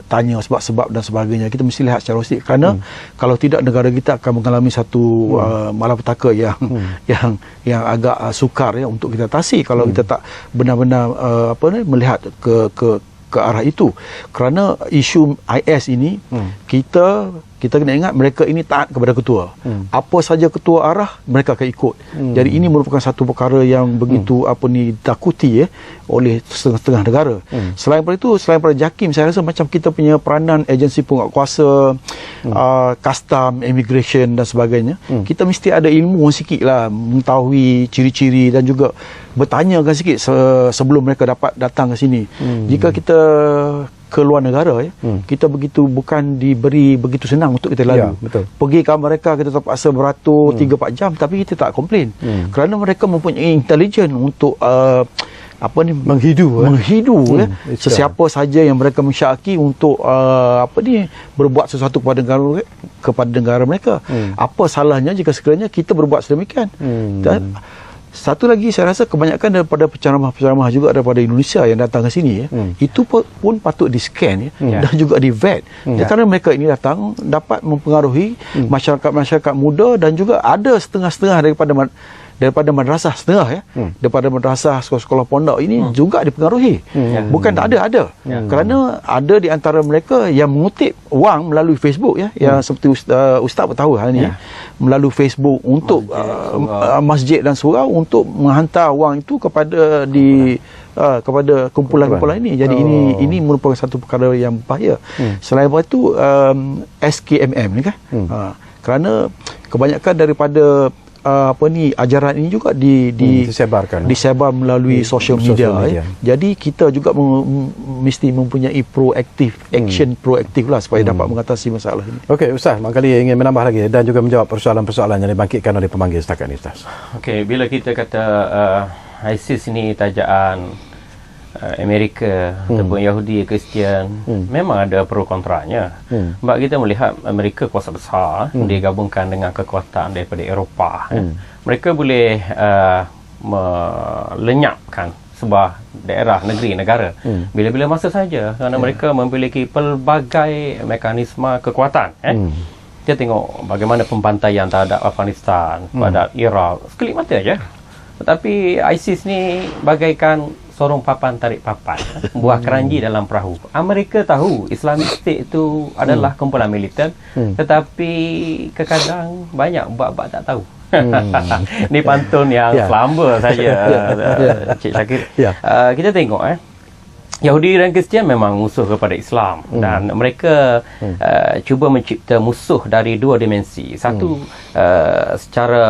tanya sebab-sebab dan sebagainya. Kita mesti lihat secara holistik, kerana kalau tidak negara kita akan mengalami satu malapetaka yang agak sukar ya untuk kita atasi kalau kita tak benar-benar melihat ke arah itu. Kerana isu IS ini kita kena ingat mereka ini taat kepada ketua. Apa saja ketua arah, mereka akan ikut. Jadi ini merupakan satu perkara yang begitu ditakuti oleh setengah-setengah negara. Selain daripada itu, selain daripada JAKIM, saya rasa macam kita punya peranan agensi penguatkuasa, custom, immigration dan sebagainya, kita mesti ada ilmu sikit lah, mengetahui ciri-ciri dan juga bertanyakan sikit sebelum mereka dapat datang ke sini. Jika kita ke luar negara kita bukan diberi begitu senang untuk kita lalu. Pergi ke mereka kita terpaksa beratur 3-4 jam, tapi kita tak komplain kerana mereka mempunyai intelijen untuk menghidu sesiapa saja yang mereka mensyaki untuk berbuat sesuatu kepada negara mereka. Apa salahnya jika sekiranya kita berbuat sedemikian? Satu lagi, saya rasa kebanyakan daripada penceramah-penceramah juga daripada Indonesia yang datang ke sini itu pun patut di-scan dan juga di-vet. Kerana mereka ini datang dapat mempengaruhi masyarakat-masyarakat muda, dan juga ada setengah-setengah daripada madrasah daripada madrasah sekolah-sekolah pondok ini juga dipengaruhi. Bukan tak ada. Kerana ada di antara mereka yang mengutip wang melalui Facebook yang seperti Ustaz bertahu hal ini melalui Facebook untuk masjid dan surau untuk menghantar wang itu kepada kumpulan-kumpulan ini. Jadi ini merupakan satu perkara yang bahaya. Selain itu SKMM ni kan. Kerana kebanyakan daripada ajaran ini juga disebar melalui social media. Jadi kita juga mesti mempunyai action proaktif lah supaya dapat mengatasi masalah ini. Okey, Ustaz, barangkali ingin menambah lagi dan juga menjawab persoalan-persoalan yang dibangkitkan oleh pemanggil setakat ini, Ustaz. Okey, bila kita kata ISIS ini tajaan Amerika ataupun Yahudi, Kristian, memang ada pro kontranya. Sebab kita melihat Amerika kuasa besar, dia gabungkan dengan kekuatan daripada Eropah. Mereka boleh melenyapkan sebuah daerah, negeri, negara bila-bila masa saja, kerana mereka memiliki pelbagai mekanisme kekuatan. Kita tengok bagaimana pembantaian terhadap Afghanistan, terhadap Iraq, sekelip mata aja. Tetapi ISIS ni bagaikan sorong papan tarik papan, buah keranji dalam perahu. Amerika tahu Islamic State itu adalah kumpulan militer, tetapi kadang banyak buat-buat tak tahu. Ni pantun yang selamba saja, Cik Syakir. Kita tengok Yahudi dan Kristian memang musuh kepada Islam dan mereka cuba mencipta musuh dari dua dimensi. Satu secara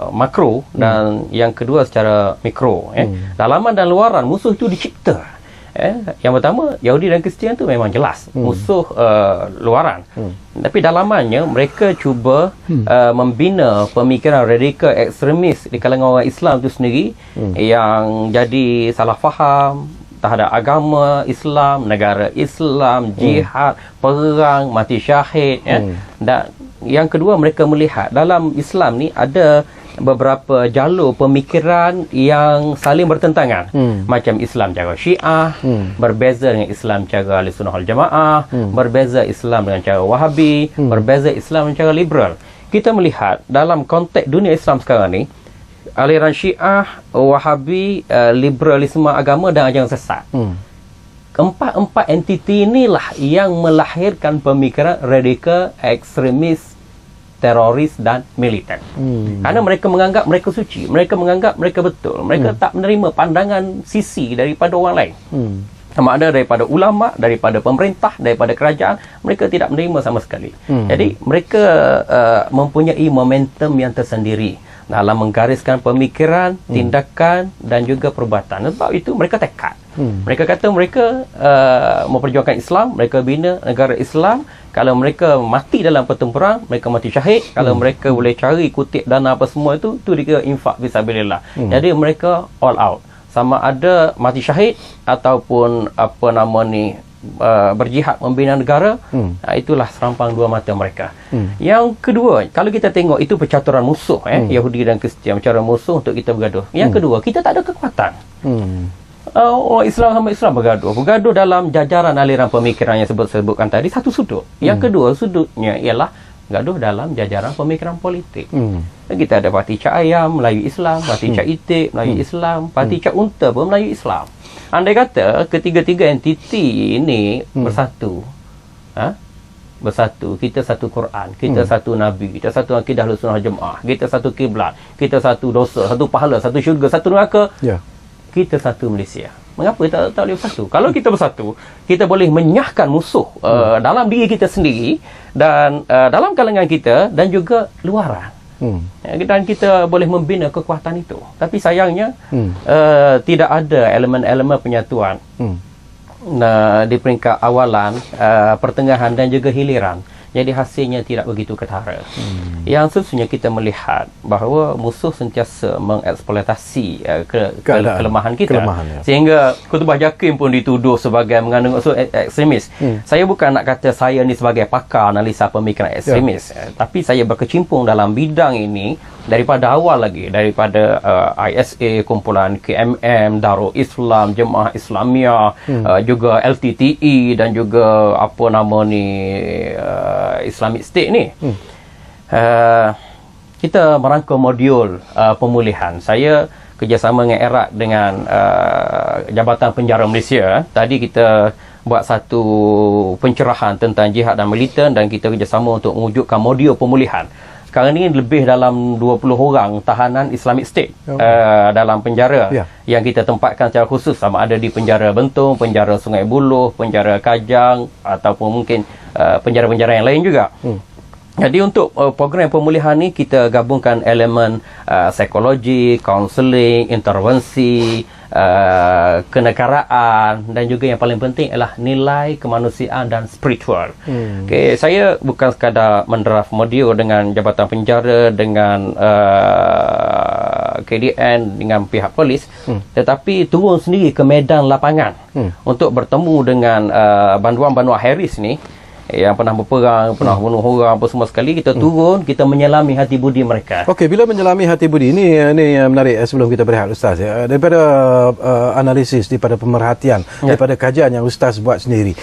makro dan yang kedua secara mikro. Dalaman dan luaran musuh itu dicipta. Yang pertama, Yahudi dan Kristian tu memang jelas musuh luaran. Tapi dalamannya mereka cuba membina pemikiran radikal ekstremis di kalangan orang Islam itu sendiri yang jadi salah faham terhadap agama Islam, negara Islam, jihad, perang, mati syahid. Dan yang kedua, mereka melihat dalam Islam ni ada beberapa jalur pemikiran yang saling bertentangan. Macam Islam cara Syiah, berbeza dengan Islam cara Ahlussunnah wal Jamaah, berbeza Islam dengan cara Wahabi, berbeza Islam dengan cara liberal. Kita melihat dalam konteks dunia Islam sekarang ni, aliran Syiah, Wahabi, liberalisme agama dan ajaran sesat. Keempat entiti inilah yang melahirkan pemikiran radikal, ekstremis, teroris dan militer. Kerana mereka menganggap mereka suci, mereka menganggap mereka betul, mereka tak menerima pandangan sisi daripada orang lain. Sama ada daripada ulama, daripada pemerintah, daripada kerajaan, mereka tidak menerima sama sekali. Jadi mereka mempunyai momentum yang tersendiri dalam menggariskan pemikiran, tindakan dan juga perbuatan. Sebab itu mereka tekad. Mereka kata mereka memperjuangkan Islam, mereka bina negara Islam. Kalau mereka mati dalam pertempuran, mereka mati syahid. Kalau mereka boleh cari kutip dana apa semua itu dikira infak fisabilillah. Jadi mereka all out. Sama ada mati syahid ataupun berjihad membina negara. Itulah serampang dua mata mereka. Yang kedua, kalau kita tengok itu percaturan musuh, Yahudi dan Kristian, cara musuh untuk kita bergaduh. Yang kedua, kita tak ada kekuatan. Orang Islam sama Islam bergaduh dalam jajaran aliran pemikiran yang sebutkan tadi, satu sudut. Yang kedua sudutnya ialah gaduh dalam jajaran pemikiran politik. Kita ada Parti Cak Ayam, Melayu Islam, Parti Cak Itik, Melayu Islam, Parti Cak Unta pun Melayu Islam. Andai kata ketiga-tiga entiti ini bersatu, kita satu Quran, kita satu Nabi, kita satu akidah Ahlussunnah wal Jamaah, kita satu kiblat, kita satu dosa, satu pahala, satu syurga, satu neraka, kita satu Malaysia. Mengapa kita tak boleh bersatu? Kalau kita bersatu, kita boleh menyahkan musuh dalam diri kita sendiri dan dalam kalangan kita dan juga luaran. Dan kita boleh membina kekuatan itu. Tapi sayangnya tidak ada elemen-elemen penyatuan di peringkat awalan, pertengahan dan juga hiliran. Jadi hasilnya tidak begitu ketara. Yang sesungguhnya kita melihat bahawa musuh sentiasa mengeksploitasi kelemahan kita. Sehingga Kutubah Jakim pun dituduh sebagai mengandung unsur ekstremis. Saya bukan nak kata saya ni sebagai pakar analisa pemikiran ekstremis. Tapi saya berkecimpung dalam bidang ini daripada awal lagi. Daripada ISA, kumpulan KMM, Darul Islam, Jemaah Islamiyah, juga LTTE dan juga Islamic State ni. Kita merangka modul pemulihan. Saya kerjasama dengan ERAT dengan Jabatan Penjara Malaysia. Tadi kita buat satu pencerahan tentang jihad dan militan dan kita kerjasama untuk mewujudkan modul pemulihan. Sekarang ni lebih dalam 20 orang tahanan Islamic State dalam penjara yang kita tempatkan secara khusus, sama ada di penjara Bentong, penjara Sungai Buloh, penjara Kajang ataupun mungkin penjara-penjara yang lain juga. Jadi untuk program pemulihan ni kita gabungkan elemen psikologi, kaunseling, intervensi, kenegaraan dan juga yang paling penting adalah nilai kemanusiaan dan spiritual. Okay, saya bukan sekadar mendraft modul dengan Jabatan Penjara, dengan KDN, dengan pihak polis, tetapi turun sendiri ke medan lapangan untuk bertemu dengan banduan-banduan Harris ni yang pernah berperang, pernah bunuh orang apa semua sekali. Kita turun, kita menyelami hati budi mereka. Okey, bila menyelami hati budi ini menarik sebelum kita berehat Ustaz daripada analisis, daripada pemerhatian, daripada kajian yang Ustaz buat sendiri.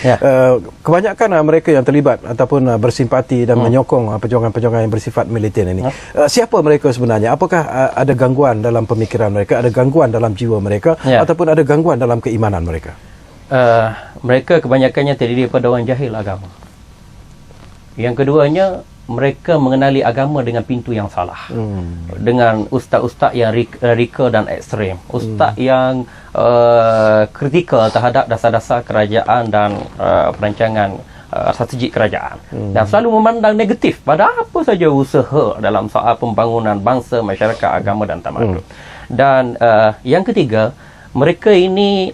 Kebanyakan mereka yang terlibat ataupun bersimpati dan menyokong perjuangan-perjuangan yang bersifat militer ini. Siapa mereka sebenarnya? Apakah ada gangguan dalam pemikiran mereka, ada gangguan dalam jiwa mereka ataupun ada gangguan dalam keimanan mereka? Mereka kebanyakannya terdiri daripada orang jahil agama. Yang keduanya, mereka mengenali agama dengan pintu yang salah. Dengan ustaz-ustaz yang radikal dan ekstrem, ustaz yang kritikal terhadap dasar-dasar kerajaan dan perancangan strategi kerajaan, dan selalu memandang negatif pada apa saja usaha dalam soal pembangunan bangsa, masyarakat, agama dan tamadun. Dan yang ketiga, mereka ini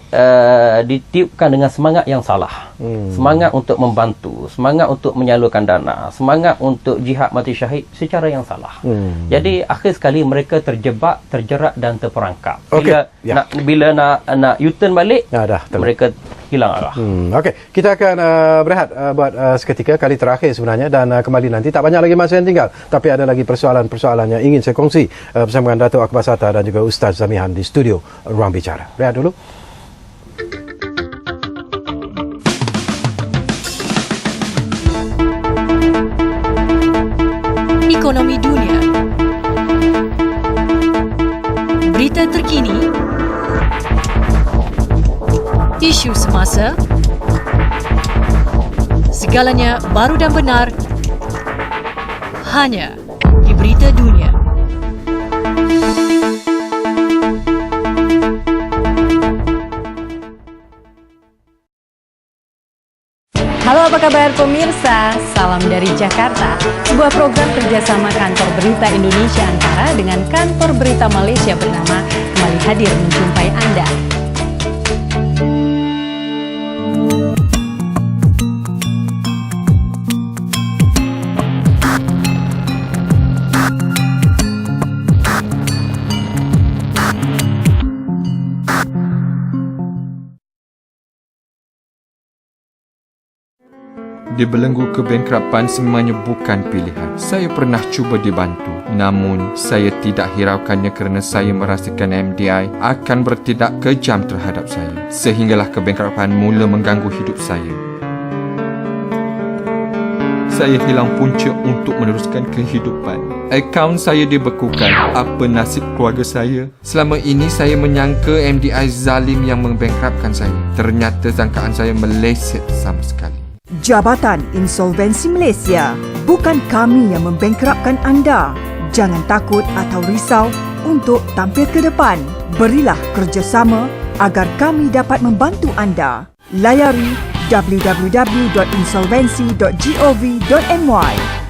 ditiupkan dengan semangat yang salah. Semangat untuk membantu, semangat untuk menyalurkan dana, semangat untuk jihad mati syahid secara yang salah. Jadi akhir sekali mereka terjebak, terjerat dan terperangkap. Bila nak U-turn balik, mereka hilang arah. Okey, kita akan berehat buat seketika, kali terakhir sebenarnya, dan kembali nanti. Tak banyak lagi masa yang tinggal, tapi ada lagi persoalan-persoalan yang ingin saya kongsi bersama dengan Dato' Akbar Sata dan juga Ustaz Zamihan di studio Ruang Bicara. Berehat dulu. Ekonomi dunia, berita terkini, isu semasa, segalanya baru dan benar hanya di Berita Dunia. Halo, apa kabar pemirsa? Salam dari Jakarta. Sebuah program kerjasama Kantor Berita Indonesia Antara dengan Kantor Berita Malaysia bernama kembali hadir menjumpai Anda. Dibelenggu kebankrapan semuanya bukan pilihan. Saya pernah cuba dibantu, namun saya tidak hiraukannya kerana saya merasakan MDI akan bertindak kejam terhadap saya. Sehinggalah kebankrapan mula mengganggu hidup saya. Saya hilang punca untuk meneruskan kehidupan. Akaun saya dibekukan. Apa nasib keluarga saya? Selama ini saya menyangka MDI zalim yang membangkrapkan saya. Ternyata sangkaan saya meleset sama sekali. Jabatan Insolvensi Malaysia, bukan kami yang membangkrapkan anda. Jangan takut atau risau untuk tampil ke depan. Berilah kerjasama agar kami dapat membantu anda. Layari www.insolvensi.gov.my.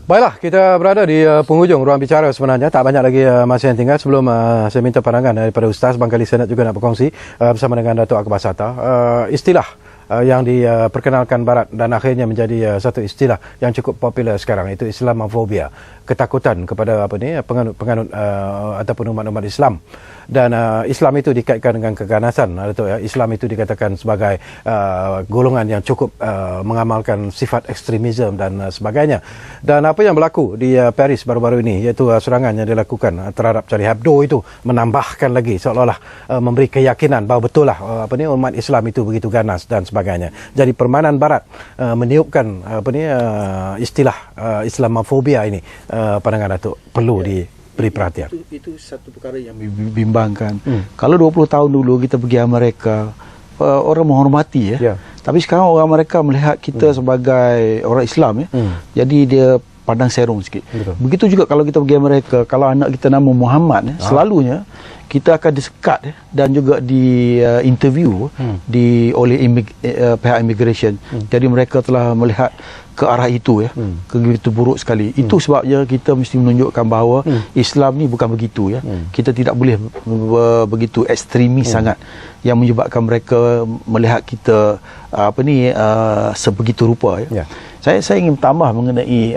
Baiklah, kita berada di penghujung Ruang Bicara sebenarnya. Tak banyak lagi masa yang tinggal. Sebelum saya minta pandangan daripada Ustaz, barangkali saya nak juga nak berkongsi bersama dengan Dato' Akbar Sata. Istilah yang diperkenalkan Barat dan akhirnya menjadi satu istilah yang cukup popular sekarang, itu Islamofobia. Ketakutan kepada penganut ataupun umat-umat Islam. Dan Islam itu dikaitkan dengan keganasan. Islam itu dikatakan sebagai golongan yang cukup mengamalkan sifat ekstremisme dan sebagainya. Dan apa yang berlaku di Paris baru-baru ini, iaitu serangan yang dilakukan terhadap Charlie Hebdo, itu menambahkan lagi seolah-olah memberi keyakinan bahawa betul lah umat Islam itu begitu ganas dan sebagainya. Jadi permainan Barat meniupkan istilah Islamofobia ini, pandangan Datuk perlu diberi perhatian. Itu satu perkara yang membimbangkan. Kalau 20 tahun dulu kita pergi Amerika, orang menghormati ya. Tapi sekarang orang mereka melihat kita sebagai orang Islam ya. Jadi dia pandang serong sikit. Begitu juga kalau kita pergi Amerika, kalau anak kita nama Muhammad selalunya kita akan disekat dan juga di interview oleh pihak immigration. Jadi mereka telah melihat ke arah itu ya, begitu buruk sekali. Itu sebabnya kita mesti menunjukkan bahawa Islam ni bukan begitu ya. Kita tidak boleh begitu ekstremis sangat yang menyebabkan mereka melihat kita sebegitu rupa ya. Saya ingin tambah mengenai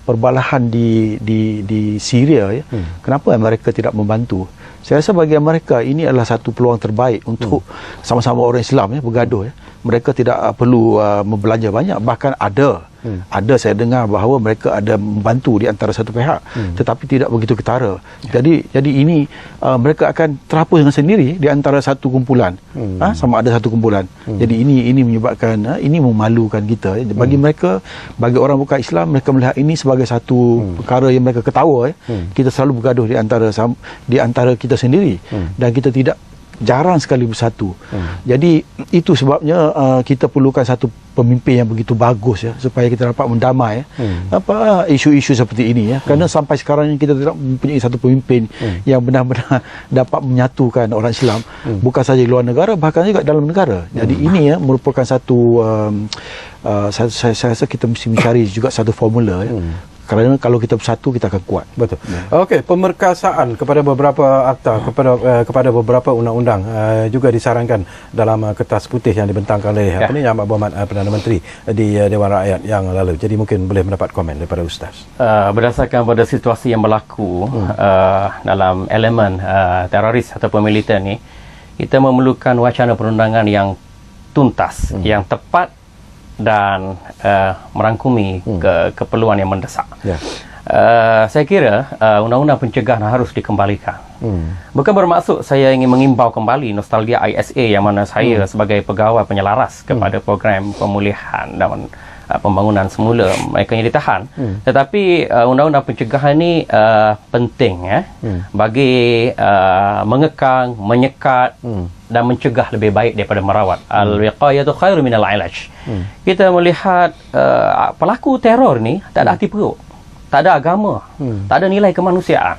perbalahan di Syria ya. Kenapa mereka tidak membantu? Saya rasa bagi mereka ini adalah satu peluang terbaik untuk sama-sama orang Islam ya bergaduh ya. Mereka tidak perlu membelanja banyak, bahkan ada saya dengar bahawa mereka ada membantu di antara satu pihak, tetapi tidak begitu ketara. Jadi ini mereka akan terhapus dengan sendiri di antara satu kumpulan. Sama ada satu kumpulan. Jadi ini menyebabkan ini memalukan kita. Bagi mereka, bagi orang bukan Islam, mereka melihat ini sebagai satu perkara yang mereka ketawa ya. Kita selalu bergaduh di antara kita sendiri dan kita tidak jarang sekali bersatu. Jadi itu sebabnya kita perlukan satu pemimpin yang begitu bagus ya, supaya kita dapat mendamai isu-isu seperti ini ya. Kerana sampai sekarang kita tidak mempunyai satu pemimpin yang benar-benar dapat menyatukan orang Islam, bukan saja di luar negara, bahkan juga dalam negara. Jadi ini ya merupakan satu saya rasa kita mesti mencari juga satu formula ya. Kerana kalau kita bersatu, kita akan kuat. Betul. Okey, pemerkasaan kepada beberapa akta, kepada beberapa undang-undang juga disarankan dalam kertas putih yang dibentangkan oleh Yang Berhormat Perdana Menteri di Dewan Rakyat yang lalu. Jadi mungkin boleh mendapat komen daripada Ustaz. Berdasarkan pada situasi yang berlaku dalam elemen teroris ataupun militer ni, kita memerlukan wacana perundangan yang tuntas, yang tepat dan merangkumi keperluan yang mendesak. Saya kira undang-undang pencegahan harus dikembalikan. Bukan bermaksud saya ingin mengimbau kembali nostalgia ISA yang mana saya sebagai pegawai penyelaras kepada program pemulihan dan pembangunan semula mereka yang ditahan. Tetapi undang-undang pencegahan ini penting bagi mengekang, menyekat dan mencegah lebih baik daripada merawat. Al-wiqayatu khairu minal ilaj. Kita melihat pelaku teror ni tak ada hati perut, tak ada agama, tak ada nilai kemanusiaan.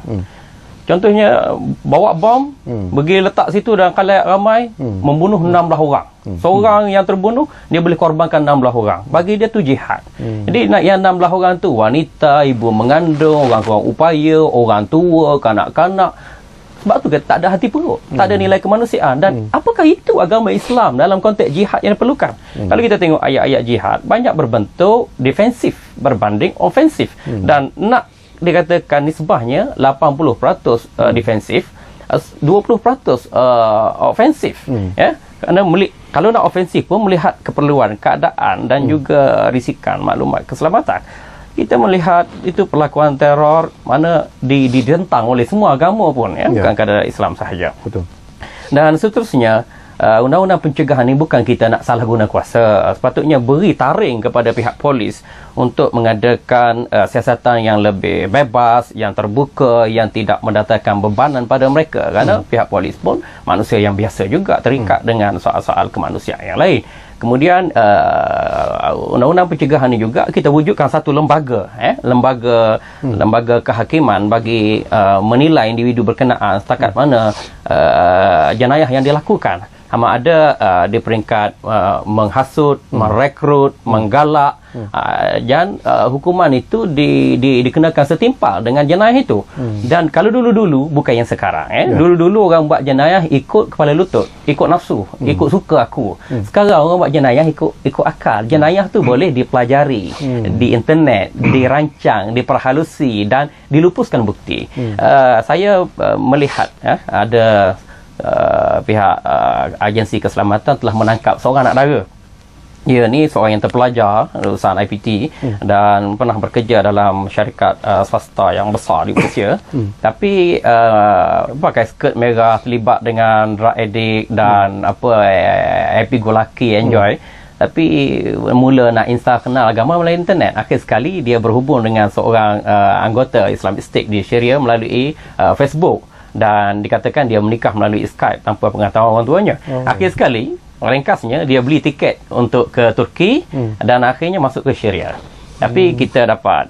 Contohnya bawa bom, pergi letak situ dalam khalayak ramai, membunuh 16 orang. Seorang yang terbunuh, dia boleh korbankan 16 orang. Bagi dia tu jihad. Jadi yang 16 orang tu wanita, ibu mengandung, orang kurang upaya, orang tua, kanak-kanak. Sebab tu tak ada hati perut, tak ada nilai kemanusiaan. Dan apakah itu agama Islam dalam konteks jihad yang diperlukan? Kalau kita tengok ayat-ayat jihad, banyak berbentuk defensif berbanding ofensif. Dan nak dikatakan nisbahnya 80% defensif, 20% ofensif. Kerana kalau nak ofensif pun melihat keperluan, keadaan dan juga risikan maklumat keselamatan. Kita melihat itu perlakuan teror mana didentang oleh semua agama pun, bukan kadar Islam sahaja. Betul. Dan seterusnya, undang-undang pencegahan ini bukan kita nak salah guna kuasa. Sepatutnya beri taring kepada pihak polis untuk mengadakan siasatan yang lebih bebas, yang terbuka, yang tidak mendatangkan bebanan pada mereka. Kerana pihak polis pun manusia yang biasa juga, terikat dengan soal-soal kemanusiaan yang lain. Kemudian undang-undang pencegahan ini juga kita wujudkan satu lembaga, lembaga kehakiman bagi menilai individu berkenaan setakat mana jenayah yang dilakukan. Sama ada di peringkat menghasut, merekrut, menggalak, dan hukuman itu dikenakan setimpal dengan jenayah itu. Dan kalau dulu-dulu, bukan yang sekarang, dulu-dulu orang buat jenayah ikut kepala lutut, ikut nafsu, ikut suka aku. Sekarang orang buat jenayah ikut akal. Jenayah tu boleh dipelajari di internet, dirancang, diperhalusi dan dilupuskan bukti. Saya melihat ada pihak agensi keselamatan telah menangkap seorang anak dara. Dia ni seorang yang terpelajar lulusan IPT dan pernah bekerja dalam syarikat swasta yang besar di Malaysia. Tapi pakai skirt merah, terlibat dengan drug addict dan happy go lucky, enjoy. Tapi mula nak install kenal agama melalui internet. Akhir sekali dia berhubung dengan seorang anggota Islamic State di Syria melalui Facebook. Dan dikatakan dia menikah melalui Skype tanpa pengetahuan orang tuanya. Akhir sekali, ringkasnya, dia beli tiket untuk ke Turki dan akhirnya masuk ke Syria. Tapi kita dapat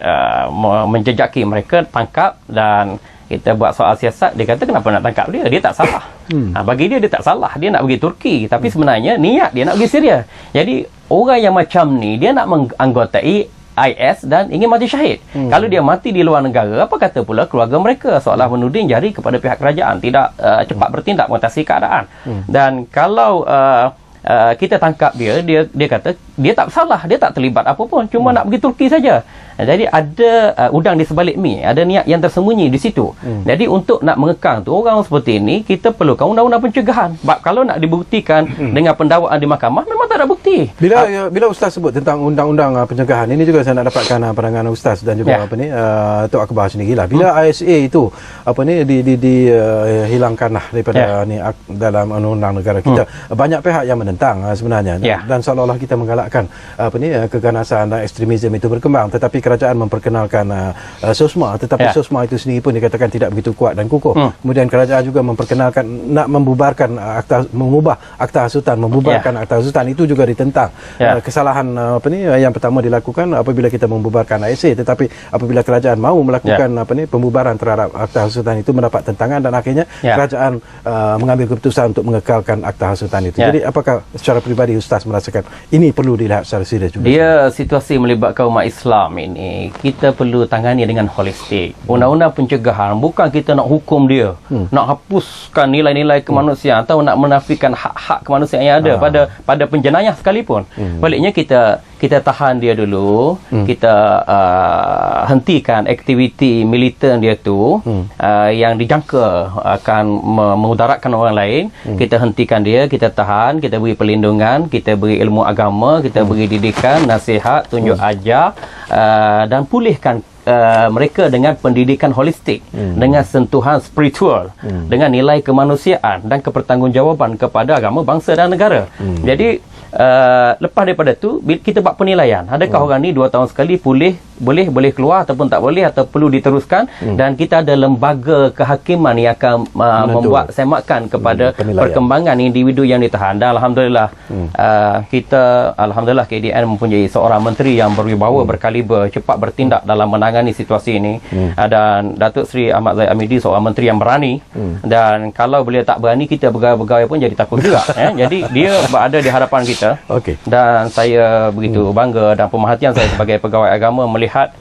menjejaki mereka, tangkap, dan kita buat soal siasat. Dia kata kenapa nak tangkap dia? Dia tak salah. Bagi dia tak salah. Dia nak pergi Turki. Tapi sebenarnya niat dia nak pergi Syria. Jadi orang yang macam ni, dia nak menganggotai IS dan ingin mati syahid. Kalau dia mati di luar negara, apa kata pula keluarga mereka? Seolah menuding jari kepada pihak kerajaan, tidak cepat bertindak mengatasi keadaan. Dan kalau kita tangkap dia kata dia tak salah, dia tak terlibat apa pun, cuma nak pergi Turki saja. Jadi ada udang di sebalik mi, ada niat yang tersembunyi di situ. Jadi untuk nak mengekang tu orang seperti ini, kita perlukan undang-undang pencegahan. Sebab kalau nak dibuktikan dengan pendakwaan di mahkamah, memang tak ada bukti. Bila Ustaz sebut tentang undang-undang pencegahan, ini juga saya nak dapatkan pandangan Ustaz dan juga Tok Akbar sendirilah. Bila ISA itu dihilangkanlah daripada ni dalam undang-undang negara kita, banyak pihak yang menentang sebenarnya. Dan seolah-olah kita menggalakkan keganasan dan ekstremisme itu berkembang, tetapi kerajaan memperkenalkan SOSMA, tetapi SOSMA itu sendiri pun dikatakan tidak begitu kuat dan kukuh. Kemudian kerajaan juga memperkenalkan nak membubarkan mengubah akta hasutan, membubarkan akta hasutan, itu juga ditentang. Kesalahan yang pertama dilakukan apabila kita membubarkan ASA, tetapi apabila kerajaan mahu melakukan pembubaran terhadap akta hasutan itu mendapat tentangan, dan akhirnya kerajaan mengambil keputusan untuk mengekalkan akta hasutan itu. Jadi apakah secara peribadi Ustaz merasakan ini perlu dilihat secara serius juga? Dia situasi melibatkan umat Islam ini, kita perlu tangani dengan holistik. Undang-undang pencegahan bukan kita nak hukum dia, nak hapuskan nilai-nilai kemanusiaan atau nak menafikan hak-hak kemanusiaan yang ada pada penjenayah sekalipun. Baliknya kita tahan dia dulu, kita hentikan aktiviti militan dia tu yang dijangka akan memudaratkan orang lain. Kita hentikan dia, kita tahan, kita beri perlindungan, kita beri ilmu agama, kita beri didikan, nasihat, tunjuk ajar, dan pulihkan mereka dengan pendidikan holistik, dengan sentuhan spiritual, dengan nilai kemanusiaan dan kebertanggungjawaban kepada agama, bangsa dan negara. Jadi lepas daripada tu kita buat penilaian, adakah orang ni 2 tahun sekali boleh keluar ataupun tak boleh, atau perlu diteruskan. Dan kita ada lembaga kehakiman yang akan membuat semakan kepada perkembangan individu yang ditahan. Dan alhamdulillah alhamdulillah KDN mempunyai seorang menteri yang berwibawa, berkaliber, cepat bertindak dalam menangani situasi ini. Dan Datuk Seri Ahmad Zahid Hamidi seorang menteri yang berani, dan kalau beliau tak berani, kita pegawai-pegawai pun jadi takut juga. Jadi dia berada di hadapan kita. Dan saya begitu bangga dan pemerhatian saya sebagai pegawai agama melihat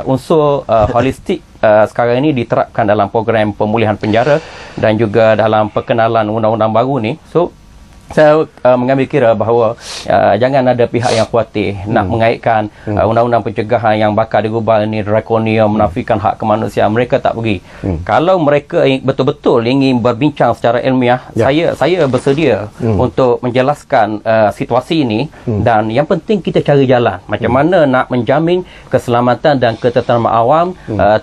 unsur holistik sekarang ini diterapkan dalam program pemulihan penjara dan juga dalam perkenalan undang-undang baru ni. So saya mengambil kira bahawa jangan ada pihak yang khuatir nak mengaitkan undang-undang pencegahan yang bakal digubal ini drakonia, menafikan hak kemanusiaan. Mereka tak pergi. Kalau mereka betul-betul ingin berbincang secara ilmiah, saya bersedia untuk menjelaskan situasi ini. Dan yang penting kita cari jalan macam mana nak menjamin keselamatan dan ketentraman awam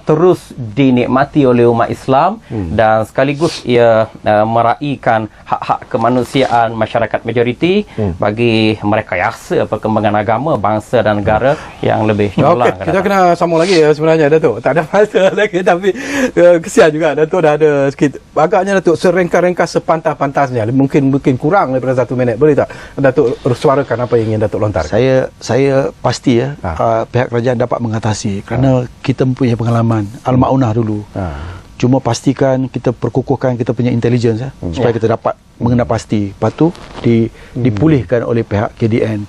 terus dinikmati oleh umat Islam, dan sekaligus ia meraihkan hak-hak kemanusiaan masyarakat majoriti bagi merekayasa perkembangan agama, bangsa dan negara yang lebih cemerlang. Kita kena sambung lagi sebenarnya, Datuk. Tak ada masa lagi, tapi kesian juga Datuk dah ada sikit. Agaknya Datuk serengkas-rengkas sepantas-pantasnya. Mungkin kurang daripada 1 minit. Boleh tak Datuk suarakan apa yang ingin Datuk lontarkan? Saya pasti pihak kerajaan dapat mengatasi, kerana kita mempunyai pengalaman Al-Ma'unah dulu. Cuma pastikan kita perkukuhkan kita punya intelligence supaya kita dapat mengenal pasti. Lepas tu dipulihkan oleh pihak KDN.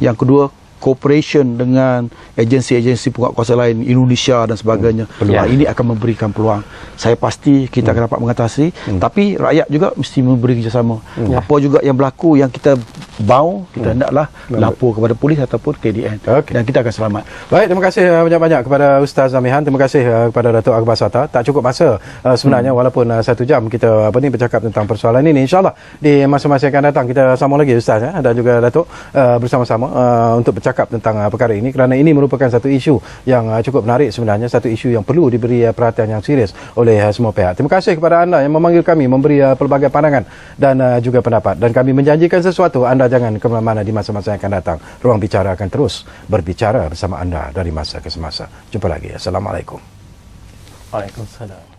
Yang kedua, cooperation dengan agensi-agensi penguatkuasa lain, Indonesia dan sebagainya. Ini akan memberikan peluang. Saya pasti kita akan dapat mengatasi. Tapi rakyat juga mesti memberi kerjasama. Apa juga yang berlaku yang kita bau, kita hendaklah lapor kepada polis ataupun KDN. Dan kita akan selamat. Baik, terima kasih banyak-banyak kepada Ustaz Zamihan. Terima kasih kepada Datuk Akbar Sata. Tak cukup masa sebenarnya, walaupun 1 jam kita bercakap tentang persoalan ini. InsyaAllah di masa-masa yang akan datang kita sambung lagi Ustaz dan juga Datuk bersama-sama untuk bercakap tentang perkara ini, kerana ini merupakan satu isu yang cukup menarik sebenarnya, satu isu yang perlu diberi perhatian yang serius oleh semua pihak. Terima kasih kepada anda yang memanggil kami, memberi pelbagai pandangan dan juga pendapat, dan kami menjanjikan sesuatu. Anda jangan ke mana-mana di masa-masa yang akan datang. Ruang Bicara akan terus berbicara bersama anda dari masa ke semasa. Jumpa lagi. Assalamualaikum. Waalaikumsalam.